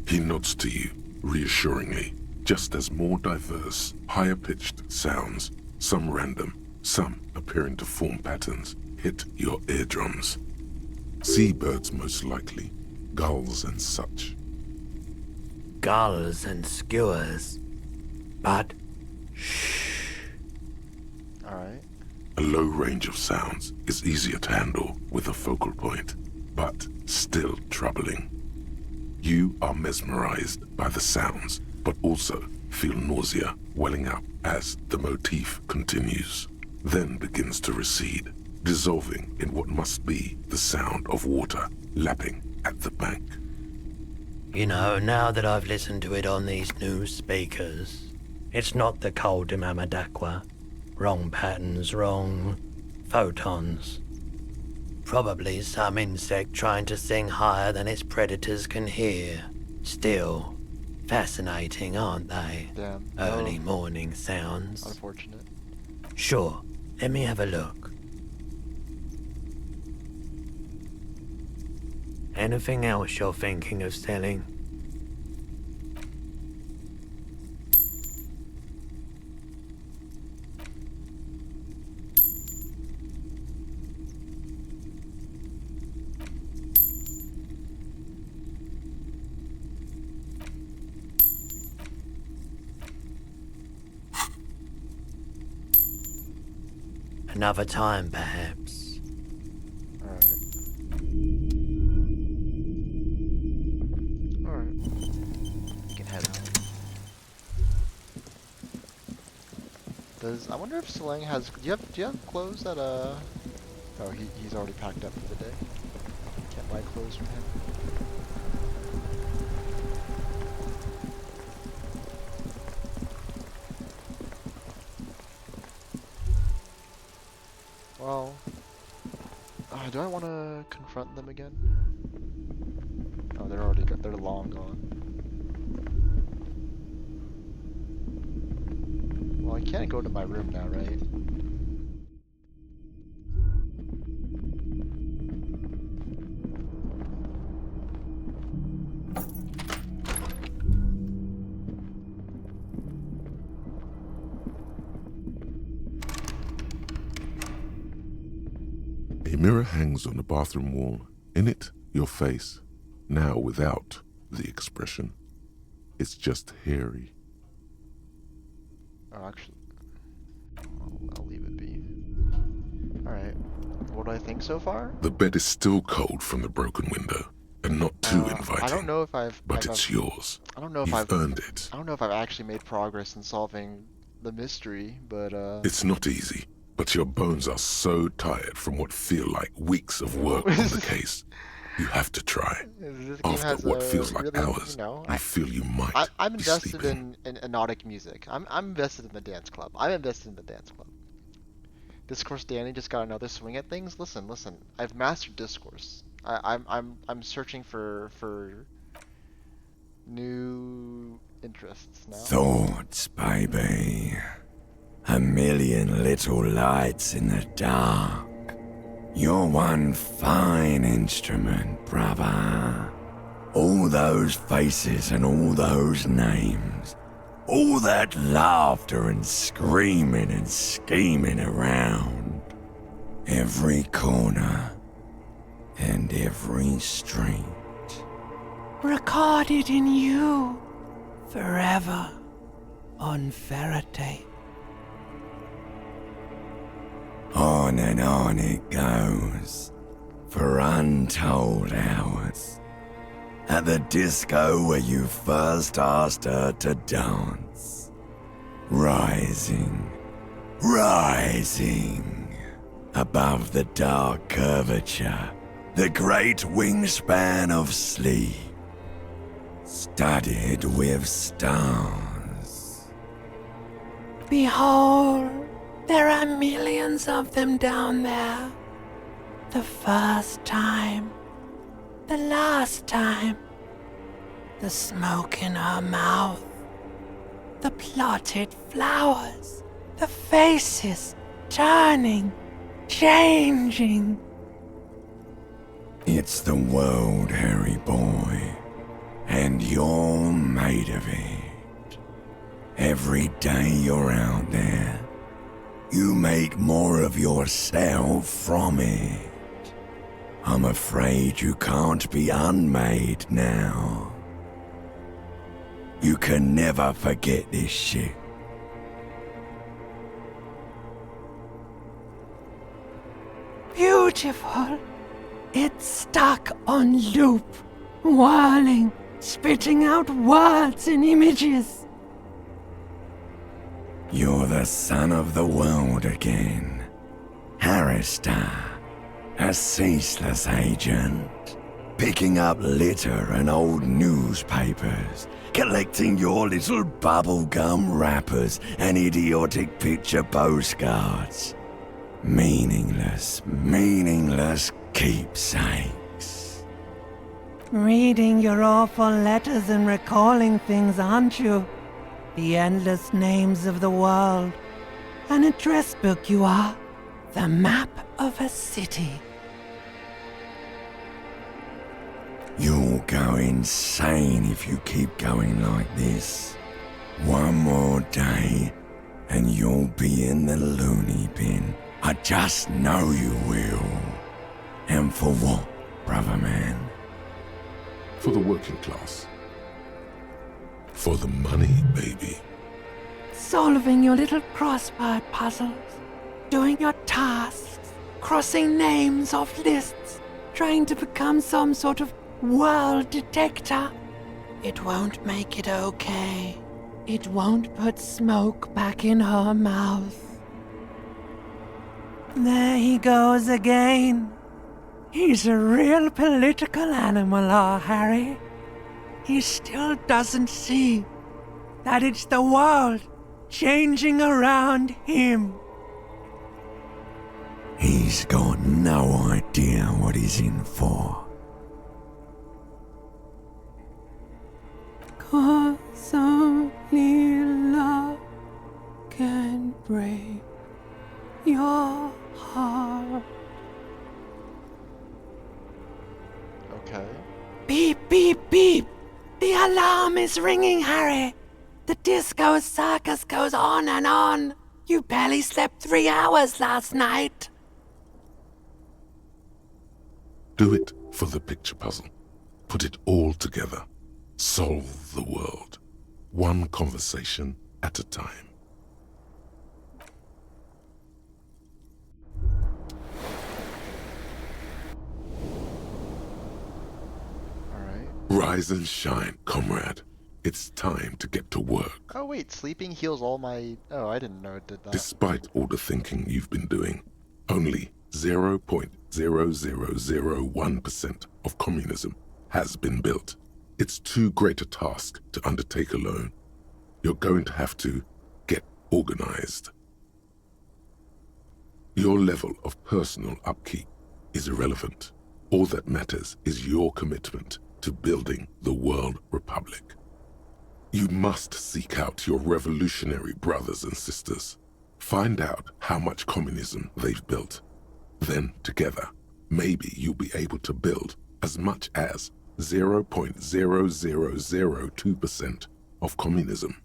He nods to you, reassuringly, just as more diverse, higher-pitched sounds, some random, some appearing to form patterns, hit your eardrums. Seabirds most likely, gulls and such. Gulls and skewers. But Alright. A low range of sounds is easier to handle with a focal point, but still troubling. You are mesmerized by the sounds, but also feel nausea welling up as the motif continues, then begins to recede, dissolving in what must be the sound of water lapping at the bank. you know, now that I've listened to it on these new speakers, it's not the Coldima Madaqua. Wrong patterns, wrong photons. Probably some insect trying to sing higher than its predators can hear. Still, fascinating, aren't they? Damn. Early morning sounds. Unfortunate. Sure, let me have a look. Anything else you're thinking of selling? Another time, perhaps. Alright. Alright. We can head out. I wonder if Solang has, do you have clothes that, oh, he's already packed up for the day. Can't buy clothes from him. Well, do I want to confront them again? Oh, they're long gone. Well, I can't go to my room now, right? A mirror hangs on the bathroom wall. In it, your face, now without the expression. It's just hairy. Oh, actually, I'll leave it be. Alright. What do I think so far? The bed is still cold from the broken window, and not too inviting. I don't know if but it's yours. I don't know if You've earned it. I don't know if I've actually made progress in solving the mystery, but It's not easy, but your bones are so tired from what feel like weeks of work on the case. You have to try. After what feels like hours, I feel you might I'm be invested sleeping. in Nautic music. I'm invested in the dance club. I'm invested in the dance club. Discourse Danny just got another swing at things. Listen. I've mastered discourse. I'm searching for new interests now. Thoughts, baby. A million little lights in the dark. You're one fine instrument, brother. All those faces and all those names. All that laughter and screaming and scheming around. Every corner and every street. Recorded in you forever on Faraday. On and on it goes, for untold hours. At the disco where you first asked her to dance. Rising, rising, above the dark curvature, the great wingspan of sleep, studded with stars. Behold, there are millions of them down there. The first time, the last time, the smoke in her mouth, the plotted flowers, the faces turning, changing. It's the world, Harry boy, and you're made of it. Every day you're out there, you make more of yourself from it. I'm afraid you can't be unmade now. You can never forget this shit. Beautiful. It's stuck on loop, whirling, spitting out words and images. You're the son of the world again. Harrister, a ceaseless agent. Picking up litter and old newspapers. Collecting your little bubblegum wrappers and idiotic picture postcards. Meaningless keepsakes. Reading your awful letters and recalling things, aren't you? The endless names of the world. An address book you are. The map of a city. You'll go insane if you keep going like this. One more day, and you'll be in the loony bin. I just know you will. And for what, brother man? For the working class. For the money, baby. Solving your little crossword puzzles. Doing your tasks. Crossing names off lists. Trying to become some sort of world detector. It won't make it okay. It won't put smoke back in her mouth. There he goes again. He's a real political animal, our Harry. He still doesn't see that it's the world changing around him. He's got no idea what he's in for. 'Cause only love can break your heart. Okay. Beep, beep, beep! The alarm is ringing, Harry! The disco circus goes on and on! You barely slept 3 hours last night! Do it for the picture puzzle. Put it all together. Solve the world. One conversation at a time. Rise and shine, comrade. It's time to get to work. Oh wait, sleeping heals all my... Oh, I didn't know it did that. Despite all the thinking you've been doing, only 0.0001% of communism has been built. It's too great a task to undertake alone. You're going to have to get organized. Your level of personal upkeep is irrelevant. All that matters is your commitment to building the World Republic. You must seek out your revolutionary brothers and sisters. Find out how much communism they've built. Then, together, maybe you'll be able to build as much as 0.0002% of communism.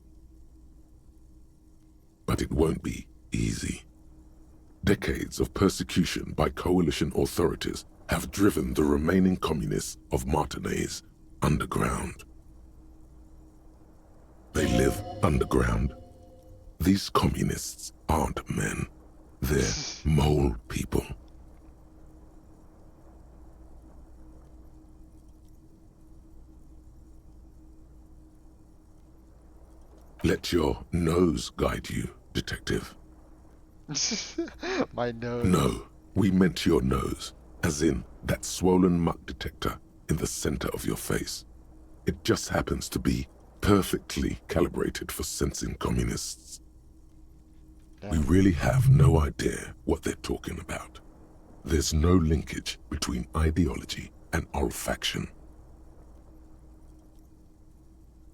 But it won't be easy. Decades of persecution by coalition authorities have driven the remaining communists of Martinaise underground. They live underground. These communists aren't men. They're mole people. Let your nose guide you, detective. My nose. No, we meant your nose, as in that swollen muck detector in the center of your face. It just happens to be perfectly calibrated for sensing communists. We really have no idea what they're talking about. There's no linkage between ideology and olfaction.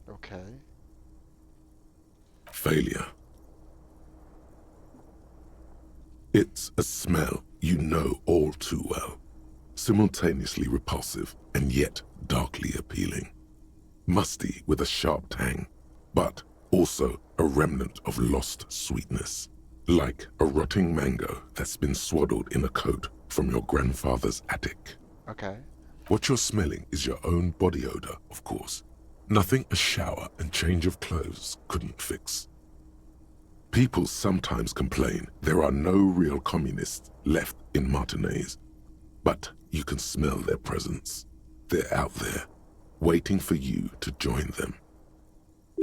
Okay. Failure. It's a smell you know all too well. Simultaneously repulsive and yet darkly appealing. Musty with a sharp tang, but also a remnant of lost sweetness. Like a rotting mango that's been swaddled in a coat from your grandfather's attic. Okay. What you're smelling is your own body odor, of course. Nothing a shower and change of clothes couldn't fix. People sometimes complain there are no real communists left in Martinaise, but you can smell their presence. They're out there, waiting for you to join them.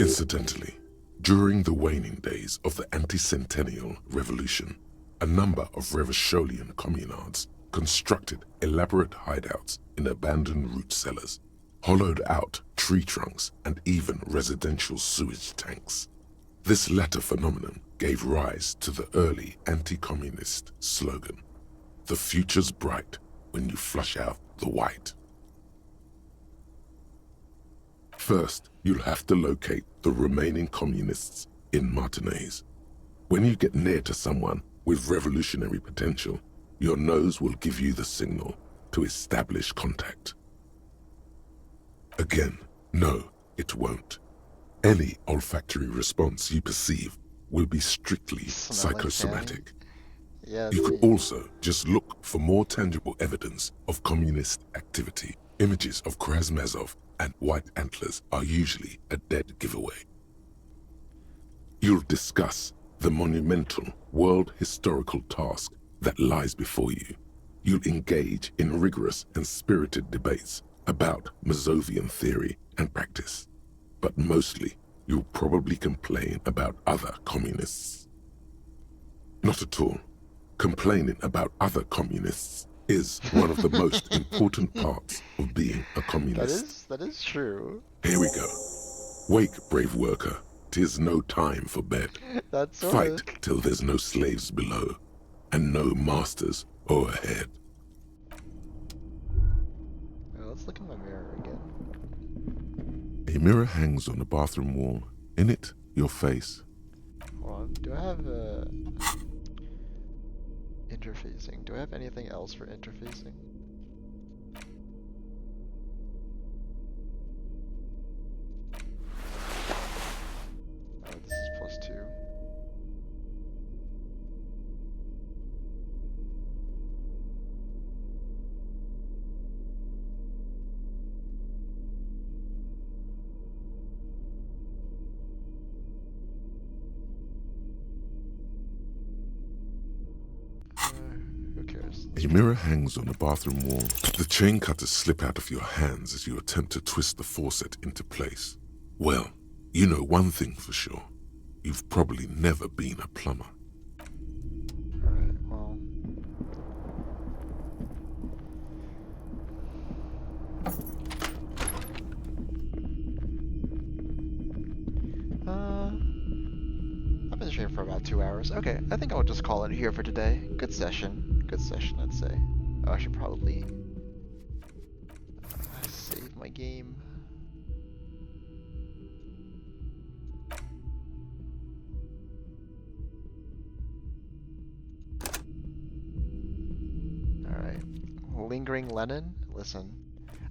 Incidentally, during the waning days of the anti-centennial revolution, a number of Revacholian communards constructed elaborate hideouts in abandoned root cellars, hollowed out tree trunks, and even residential sewage tanks. This latter phenomenon gave rise to the early anti-communist slogan, "The future's bright when you flush out the white." First, you'll have to locate the remaining communists in Martinaise. When you get near to someone with revolutionary potential, your nose will give you the signal to establish contact. Again, no, it won't. Any olfactory response you perceive will be strictly psychosomatic. Yes. You could also just look for more tangible evidence of communist activity. Images of Krasmazov and white antlers are usually a dead giveaway. You'll discuss the monumental world historical task that lies before you. You'll engage in rigorous and spirited debates about Mazovian theory and practice. But mostly, you'll probably complain about other communists. Not at all. Complaining about other communists is one of the most important parts of being a communist. That is true. Here we go. Wake, brave worker. 'Tis no time for bed. That's Fight till there's no slaves below, and no masters o'erhead. Let's look in the mirror again. A mirror hangs on the bathroom wall. In it, your face. Hold on. Do I have interfacing? Do I have anything else for interfacing? Oh, this is +2. Who cares? A mirror hangs on the bathroom wall. The chain cutters slip out of your hands as you attempt to twist the faucet into place. Well, you know one thing for sure. You've probably never been a plumber. Alright, well. I've been streaming for about 2 hours. Okay, I think I'll just call it here for today. Good session. Good session, I'd say. Oh, I should probably save my game. Alright. Lingering Lenin? Listen.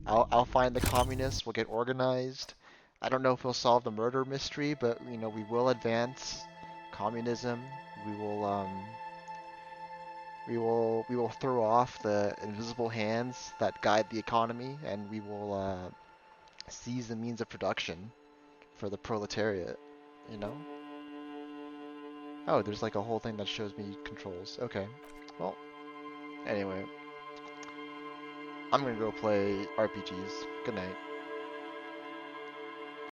I'll find the communists, we'll get organized. I don't know if we'll solve the murder mystery, but you know, we will advance communism. We will throw off the invisible hands that guide the economy, and we will seize the means of production for the proletariat, you know? Oh, there's like a whole thing that shows me controls. Okay. Well, anyway. I'm gonna go play RPGs. Good night.